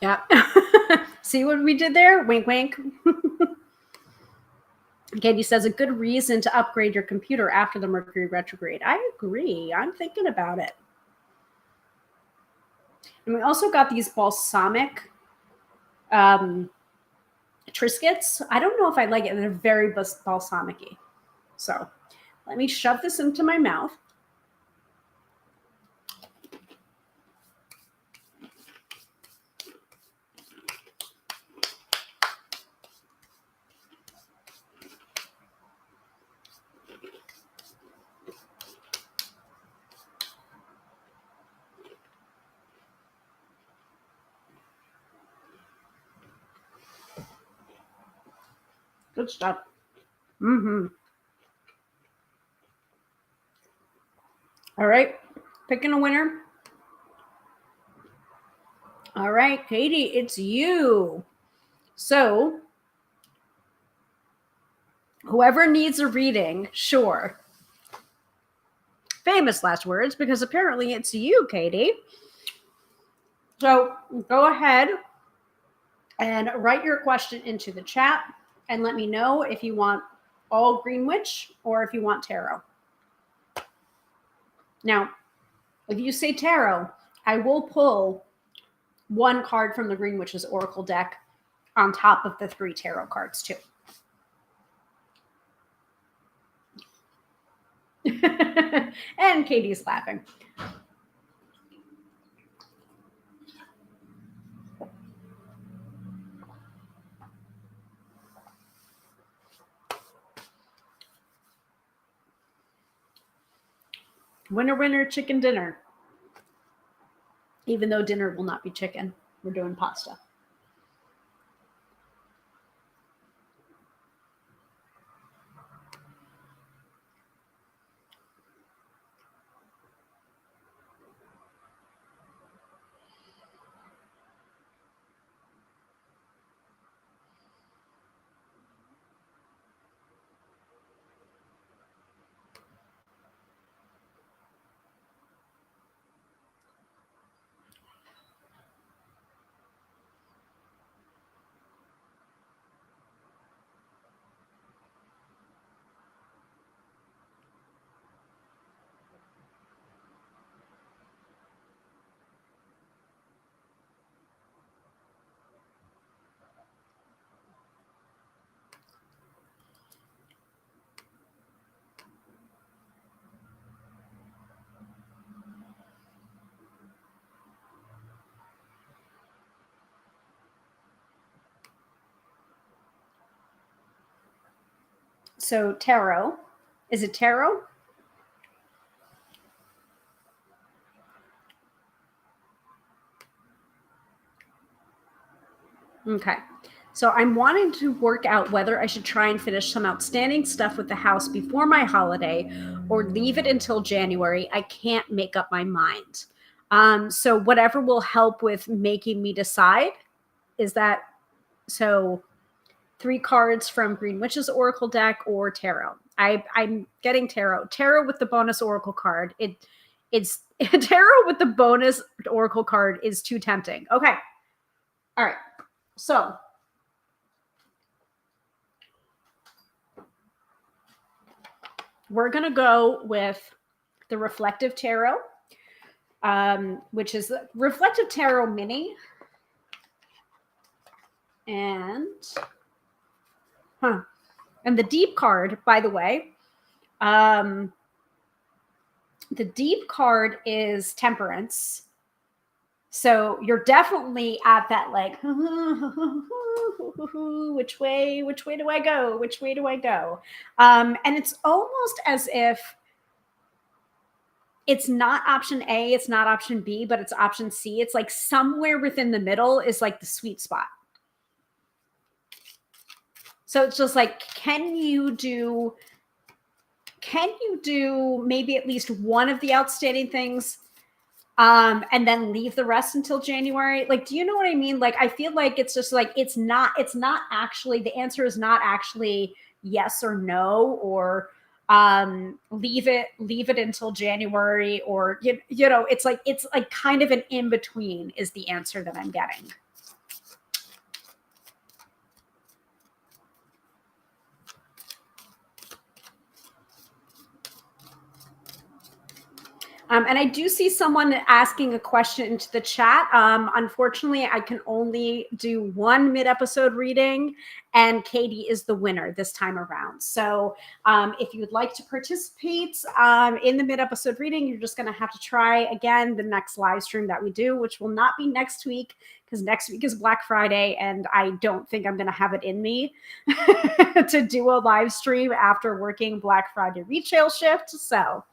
Yeah. See what we did there? Wink, wink. Katie says a good reason to upgrade your computer after the Mercury retrograde. I agree. I'm thinking about it. And we also got these balsamic Triscuits. I don't know if I like it. They're very balsamic-y. So let me shove this into my mouth. Good stuff. Mm-hmm. All right. Picking a winner. All right, Katie, it's you. So whoever needs a reading, sure. Famous last words, because apparently it's you, Katie. So go ahead and write your question into the chat and let me know if you want all Green Witch or if you want tarot. Now, if you say tarot, I will pull one card from the Green Witch's Oracle deck on top of the 3 tarot cards too. And Katie's laughing. Winner, winner, chicken dinner. Even though dinner will not be chicken, we're doing pasta. So tarot. Is it tarot? Okay. So I'm wanting to work out whether I should try and finish some outstanding stuff with the house before my holiday or leave it until January. I can't make up my mind. So whatever will help with making me decide. Is that so? 3 cards from Green Witch's Oracle deck or tarot. I'm getting tarot. Tarot with the bonus Oracle card. It's tarot with the bonus Oracle card is too tempting. Okay. All right. So we're going to go with the Reflective Tarot, which is the Reflective Tarot Mini. And the Deep card, by the way, the Deep card is Temperance. So you're definitely at that like, which way do I go? Which way do I go? And it's almost as if it's not option A, it's not option B, but it's option C. It's like somewhere within the middle is like the sweet spot. So it's just like, can you do maybe at least one of the outstanding things and then leave the rest until January? Like, do you know what I mean? Like, I feel like it's just like, it's not actually, the answer is not actually yes or no, or leave it until January, or, you know, it's like kind of an in between is the answer that I'm getting. And I do see someone asking a question into the chat. Unfortunately, I can only do one mid-episode reading, and Katie is the winner this time around. So if you would like to participate in the mid-episode reading, you're just going to have to try again the next live stream that we do, which will not be next week, because next week is Black Friday, and I don't think I'm going to have it in me to do a live stream after working Black Friday retail shift. So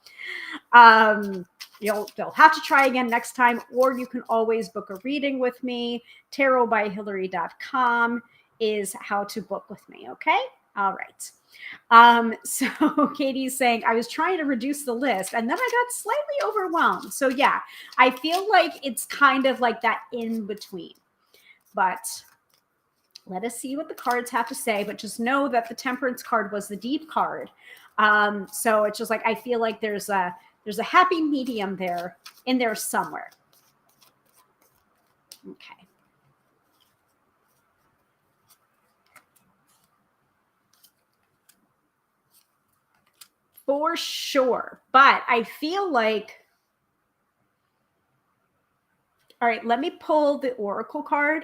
you'll have to try again next time, or you can always book a reading with me. Tarotbyhilary.com is how to book with me. Okay. All right. So Katie's saying, I was trying to reduce the list and then I got slightly overwhelmed. So yeah, I feel like it's kind of like that in between, but let us see what the cards have to say. But just know that the Temperance card was the deep card. So it's just like, I feel like there's a happy medium there in there somewhere. Okay. For sure. But I feel like, all right, let me pull the Oracle card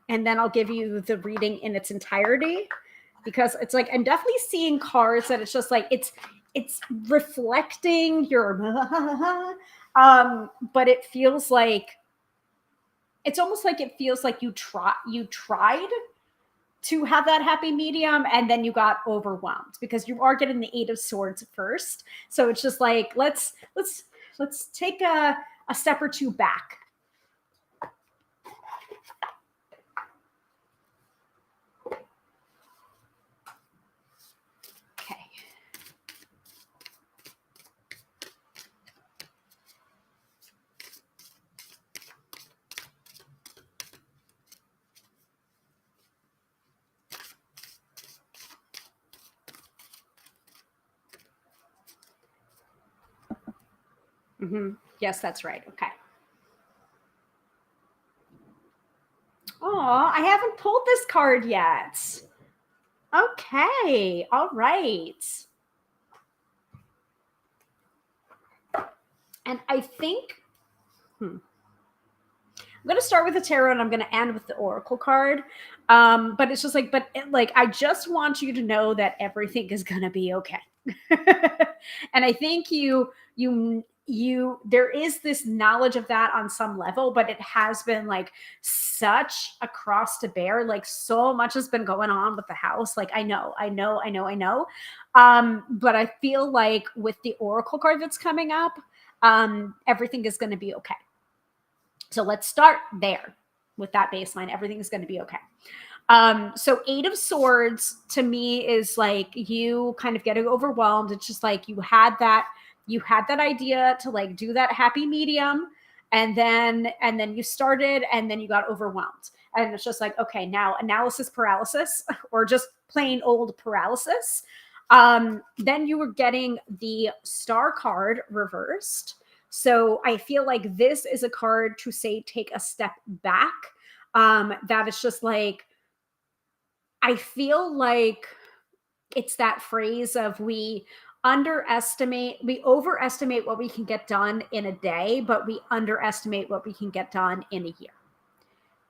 and then I'll give you the reading in its entirety, because it's like, I'm definitely seeing cards that it's just like, it's reflecting your, but it feels like, it's almost like it feels like you tried to have that happy medium and then you got overwhelmed, because you are getting the Eight of Swords first. So it's just like, let's take a step or two back. Okay. Mm-hmm. Yes, that's right. Okay. Oh, I haven't pulled this card yet. Okay. All right. And I think, I'm going to start with the tarot and I'm going to end with the Oracle card. But it's just like, I just want you to know that everything is going to be okay. And I think there is this knowledge of that on some level, but it has been like such a cross to bear. Like so much has been going on with the house. Like I know. But I feel like with the Oracle card that's coming up, everything is going to be okay. So let's start there with that baseline. Everything is going to be okay. So Eight of Swords to me is like you kind of getting overwhelmed. It's just like you had that idea to like do that happy medium, and then you started and then you got overwhelmed. And it's just like, okay, now analysis paralysis or just plain old paralysis. Then you were getting the Star card reversed. So I feel like this is a card to say, take a step back. That is just like, I feel like it's that phrase of we overestimate what we can get done in a day, but we underestimate what we can get done in a year.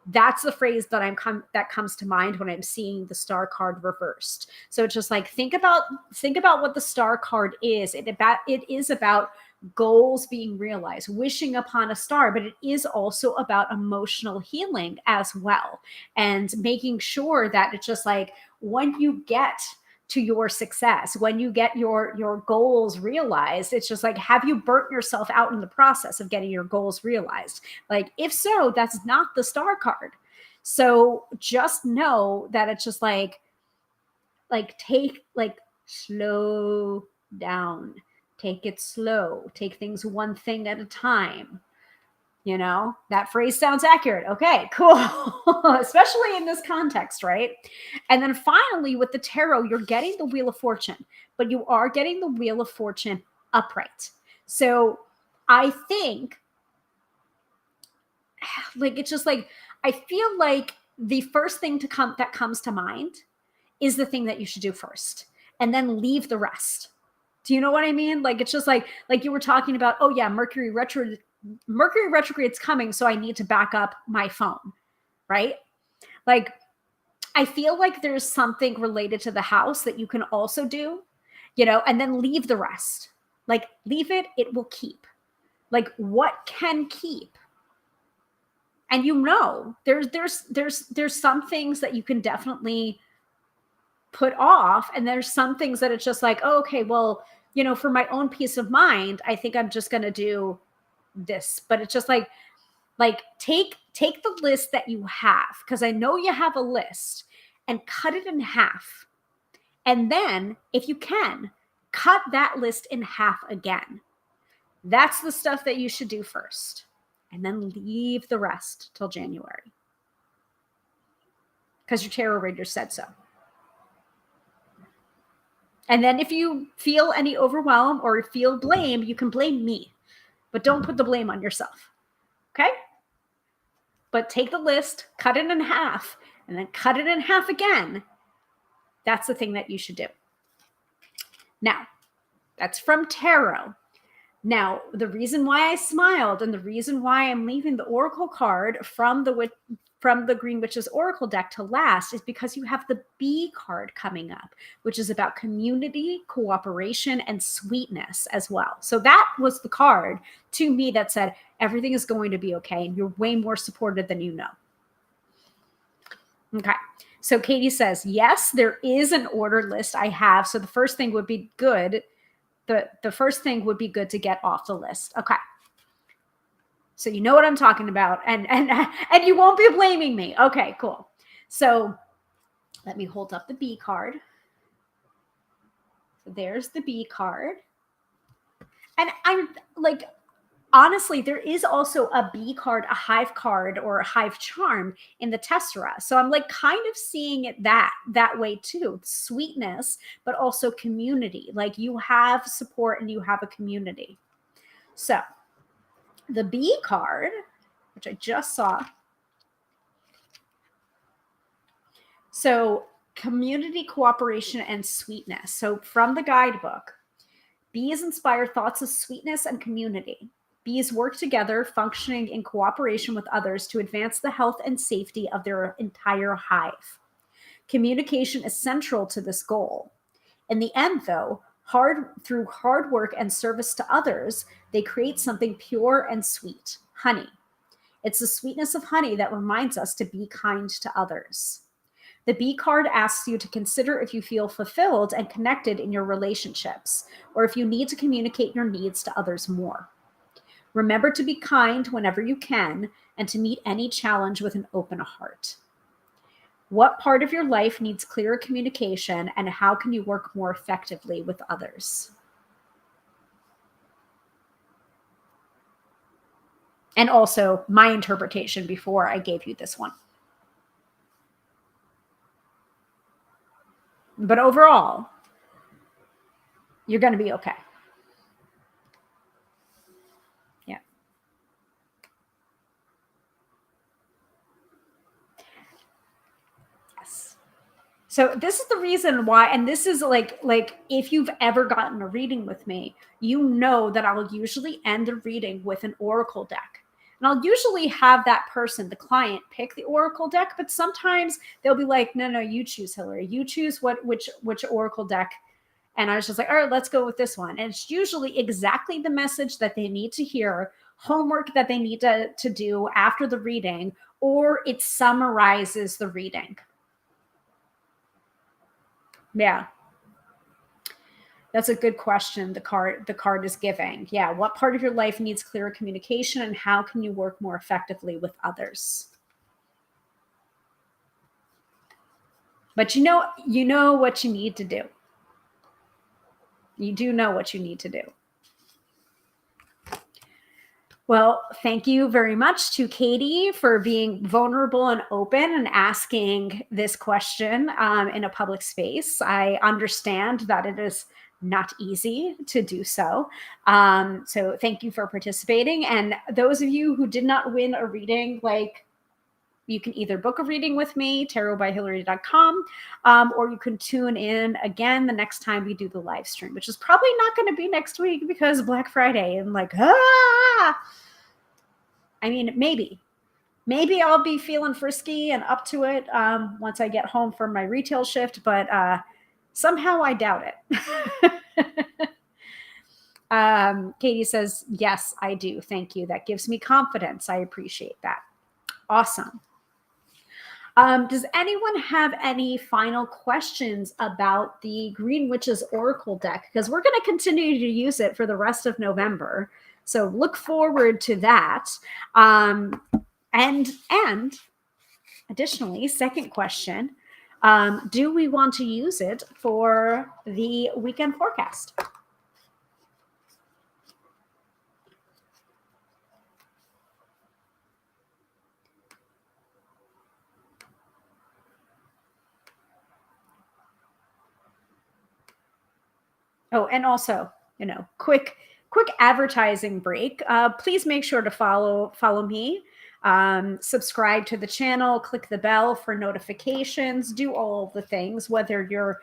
That's the phrase that comes to mind when I'm seeing the Star card reversed. So it's just like, think about what the Star card is. It is about goals being realized, wishing upon a star, but it is also about emotional healing as well. And making sure that it's just like, when you get to your success, when you get your goals realized, it's just like, have you burnt yourself out in the process of getting your goals realized? Like, if so, that's not the Star card. So just know that it's just like slow down, take it slow, take things one thing at a time. You know, that phrase sounds accurate. Okay, cool. Especially in this context, right? And then finally with the tarot, you're getting the Wheel of Fortune, but you are getting the Wheel of Fortune upright. So I think like, it's just like, I feel like the first thing that comes to mind is the thing that you should do first, and then leave the rest. Do you know what I mean? Like, it's just like you were talking about, oh yeah, Mercury retrograde's coming, so I need to back up my phone, right? Like, I feel like there's something related to the house that you can also do, and then leave the rest. Like, leave it, it will keep. Like, what can keep? And there's some things that you can definitely put off, and there's some things that it's just like, oh, okay, well, for my own peace of mind, I think I'm just going to do this. But it's just like take the list that you have, because I know you have a list, and cut it in half. And then, if you can, cut that list in half again. That's the stuff that you should do first. And then leave the rest till January, because your tarot reader said so. And then if you feel any overwhelm or feel blame, you can blame me. But don't put the blame on yourself. Okay? But take the list, cut it in half, and then cut it in half again. That's the thing that you should do. Now, that's from tarot. Now, the reason why I smiled and the reason why I'm leaving the Oracle card from the Green Witch's Oracle deck to last is because you have the B card coming up, which is about community, cooperation, and sweetness as well. So that was the card to me that said, everything is going to be okay, and you're way more supported than you know. Okay. So Katie says, yes, there is an order list I have. So the first thing would be good. The first thing would be good to get off the list. Okay. So you know what I'm talking about, and you won't be blaming me. Okay, cool. So let me hold up the B card. So there's the B card. And I'm like, honestly, there is also a B card, a hive card, or a hive charm in the Tessera. So I'm like kind of seeing it that way too. Sweetness, but also community. Like, you have support and you have a community. So the B card, which I just saw. So community, cooperation, and sweetness. So from the guidebook, bees inspire thoughts of sweetness and community. Bees work together, functioning in cooperation with others to advance the health and safety of their entire hive. Communication is central to this goal. In the end, though, through hard work and service to others, they create something pure and sweet, honey. It's the sweetness of honey that reminds us to be kind to others. The B card asks you to consider if you feel fulfilled and connected in your relationships, or if you need to communicate your needs to others more. Remember to be kind whenever you can, and to meet any challenge with an open heart. What part of your life needs clearer communication, and how can you work more effectively with others? And also my interpretation before I gave you this one. But overall, you're going to be okay. Yeah. Yes. So this is the reason why, and this is like if you've ever gotten a reading with me, you know that I'll usually end the reading with an oracle deck. And I'll usually have that person, the client, pick the oracle deck, but sometimes they'll be like, no, you choose, Hilary. You choose which oracle deck. And I was just like, all right, let's go with this one. And it's usually exactly the message that they need to hear, homework that they need to do after the reading, or it summarizes the reading. Yeah. That's a good question the card is giving. Yeah, what part of your life needs clearer communication, and how can you work more effectively with others? But you know what you need to do. You do know what you need to do. Well, thank you very much to Katie for being vulnerable and open and asking this question in a public space. I understand that it is not easy to do so. So thank you for participating. And those of you who did not win a reading, like, you can either book a reading with me, tarotbyhilary.com, or you can tune in again the next time we do the live stream, which is probably not going to be next week because Black Friday and like, I mean, maybe I'll be feeling frisky and up to it once I get home from my retail shift, but somehow I doubt it. Katie says, yes, I do. Thank you. That gives me confidence. I appreciate that. Awesome. Does anyone have any final questions about the Green Witches Oracle deck? Because we're going to continue to use it for the rest of November. So look forward to that. And additionally, second question, do we want to use it for the weekend forecast? Oh, and also, quick advertising break. Please make sure to follow me. Subscribe to the channel, click the bell for notifications, do all of the things, whether you're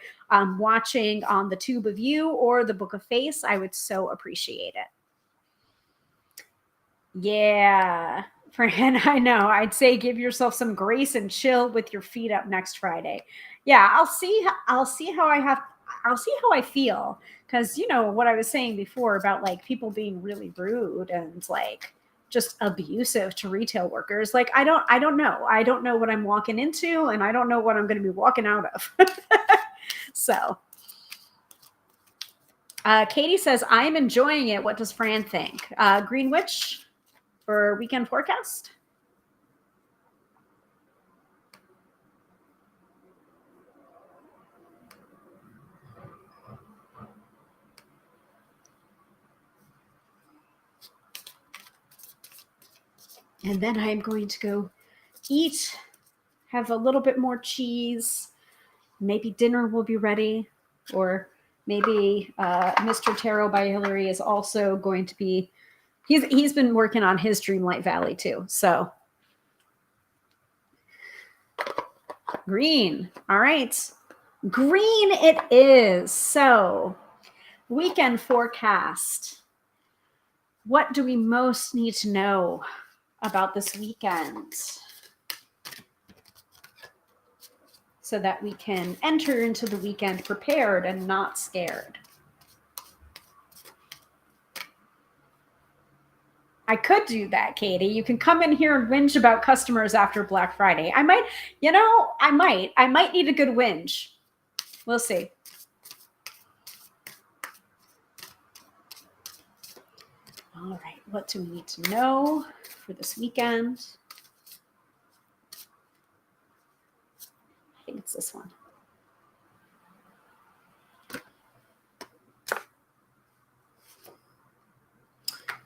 watching on the Tube of You or the Book of Face. I would so appreciate it. Yeah, Fran, I know. I'd say give yourself some grace and chill with your feet up next Friday. Yeah, I'll see how I feel, because what I was saying before about like people being really rude and like just abusive to retail workers. Like I don't know what I'm walking into, and I don't know what I'm going to be walking out of. So Katie says, I am enjoying it. What does Fran think? Green Witch for weekend forecast? And then I'm going to go eat, have a little bit more cheese. Maybe dinner will be ready, or maybe Mr. Tarot by Hilary is also going to be, he's been working on his Dreamlight Valley too. So green. All right. Green it is. So weekend forecast. What do we most need to know about this weekend so that we can enter into the weekend prepared and not scared? I could do that, Katie. You can come in here and whinge about customers after Black Friday. I might need a good whinge. We'll see. All right, what do we need to know for this weekend? I think it's this one.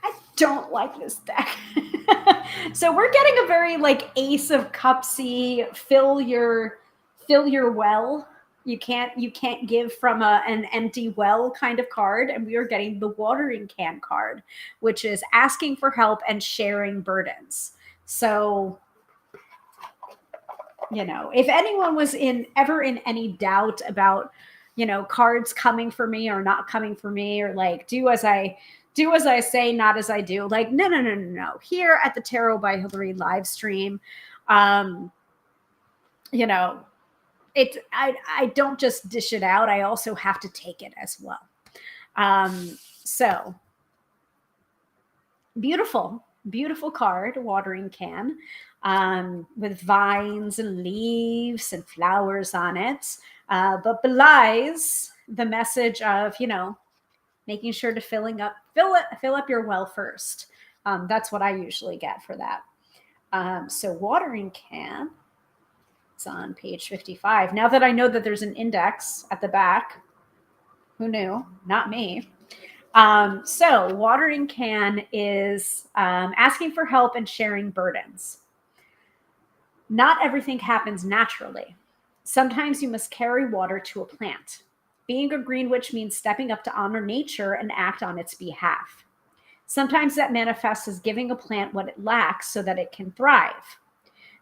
I don't like this deck. So we're getting a very like Ace of Cupsy, fill your well. You can't give from an empty well kind of card. And we are getting the watering can card, which is asking for help and sharing burdens. So, if anyone was ever in any doubt about, cards coming for me or not coming for me, or like do as I say, not as I do. Like, no. Here at the Tarot by Hilary live stream, I don't just dish it out. I also have to take it as well. So beautiful card, watering can, with vines and leaves and flowers on it, but belies the message of, making sure to fill up your well first. That's what I usually get for that. So watering can, it's on page 55. Now that I know that there's an index at the back, who knew? Not me. So watering can is asking for help and sharing burdens. Not everything happens naturally. Sometimes you must carry water to a plant. Being a green witch means stepping up to honor nature and act on its behalf. Sometimes that manifests as giving a plant what it lacks so that it can thrive.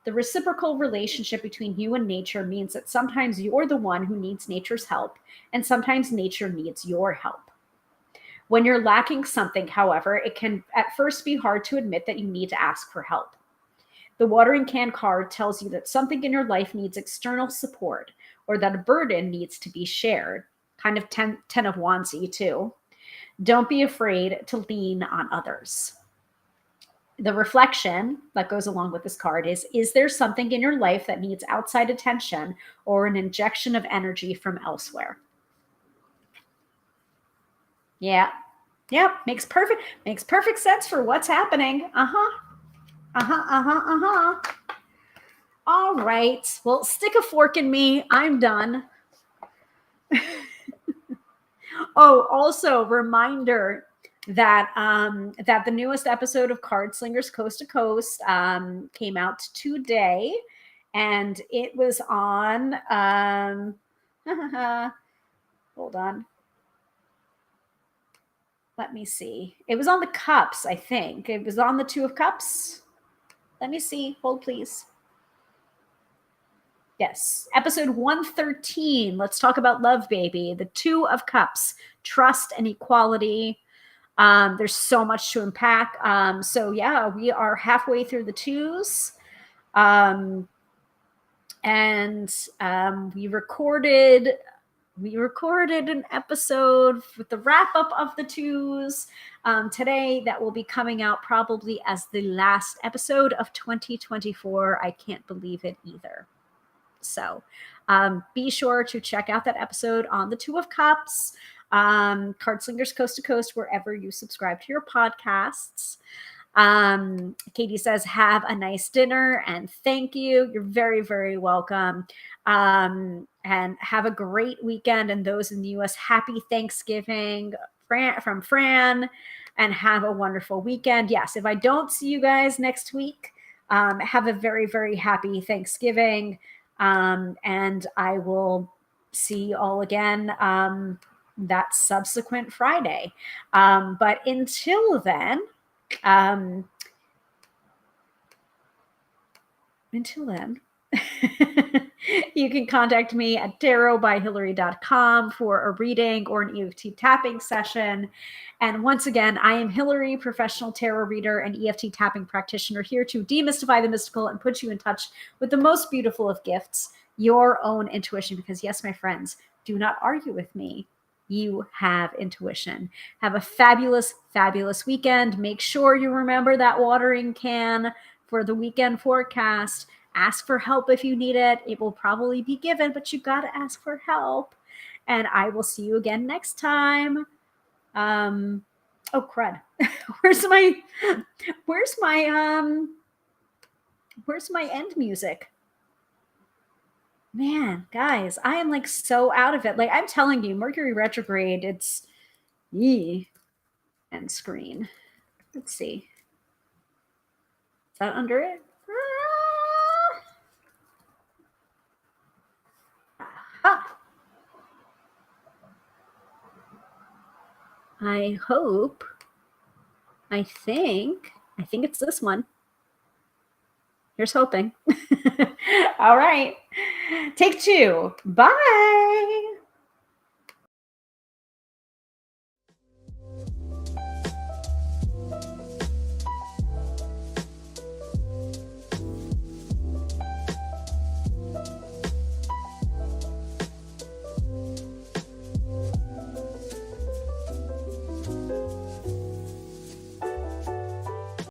The reciprocal relationship between you and nature means that sometimes you're the one who needs nature's help, and sometimes nature needs your help. When you're lacking something, however, it can at first be hard to admit that you need to ask for help. The watering can card tells you that something in your life needs external support, or that a burden needs to be shared. Kind of 10 of Wandsy too. Don't be afraid to lean on others. The reflection that goes along with this card is there something in your life that needs outside attention or an injection of energy from elsewhere? Yeah. Yep. Makes perfect sense for what's happening. All right. Well, stick a fork in me. I'm done. Oh, also reminder that that the newest episode of Card Slingers Coast to Coast came out today, and it was on hold on. Let me see. It was on the cups, I think. It was on the Two of Cups. Let me see. Hold, please. Yes. Episode 113. Let's talk about love, baby. The Two of Cups, trust and equality. There's so much to unpack. So yeah, we are halfway through the twos. We recorded an episode with the wrap up of the twos today that will be coming out probably as the last episode of 2024. I can't believe it either. So be sure to check out that episode on the Two of Cups, Card Slingers Coast to Coast, wherever you subscribe to your podcasts. Katie says, have a nice dinner, and thank you. You're very, very welcome. And have a great weekend. And those in the US, happy Thanksgiving from Fran, and have a wonderful weekend. Yes, if I don't see you guys next week, have a very, very happy Thanksgiving. And I will see you all again that subsequent Friday. But until then, you can contact me at tarotbyhilary.com for a reading or an EFT tapping session. And once again, I am Hilary, professional tarot reader and EFT tapping practitioner, here to demystify the mystical and put you in touch with the most beautiful of gifts, your own intuition. Because yes, my friends, do not argue with me. You have intuition. Have a fabulous, fabulous weekend. Make sure you remember that watering can for the weekend forecast. Ask for help if you need it. It will probably be given, but you got to ask for help. And I will see you again next time. Oh crud. Where's my end music? Man, guys, I am like so out of it. Like, I'm telling you, Mercury retrograde, it's end screen. Let's see. Is that under it? I think it's this one. Here's hoping. All right. Take two. Bye.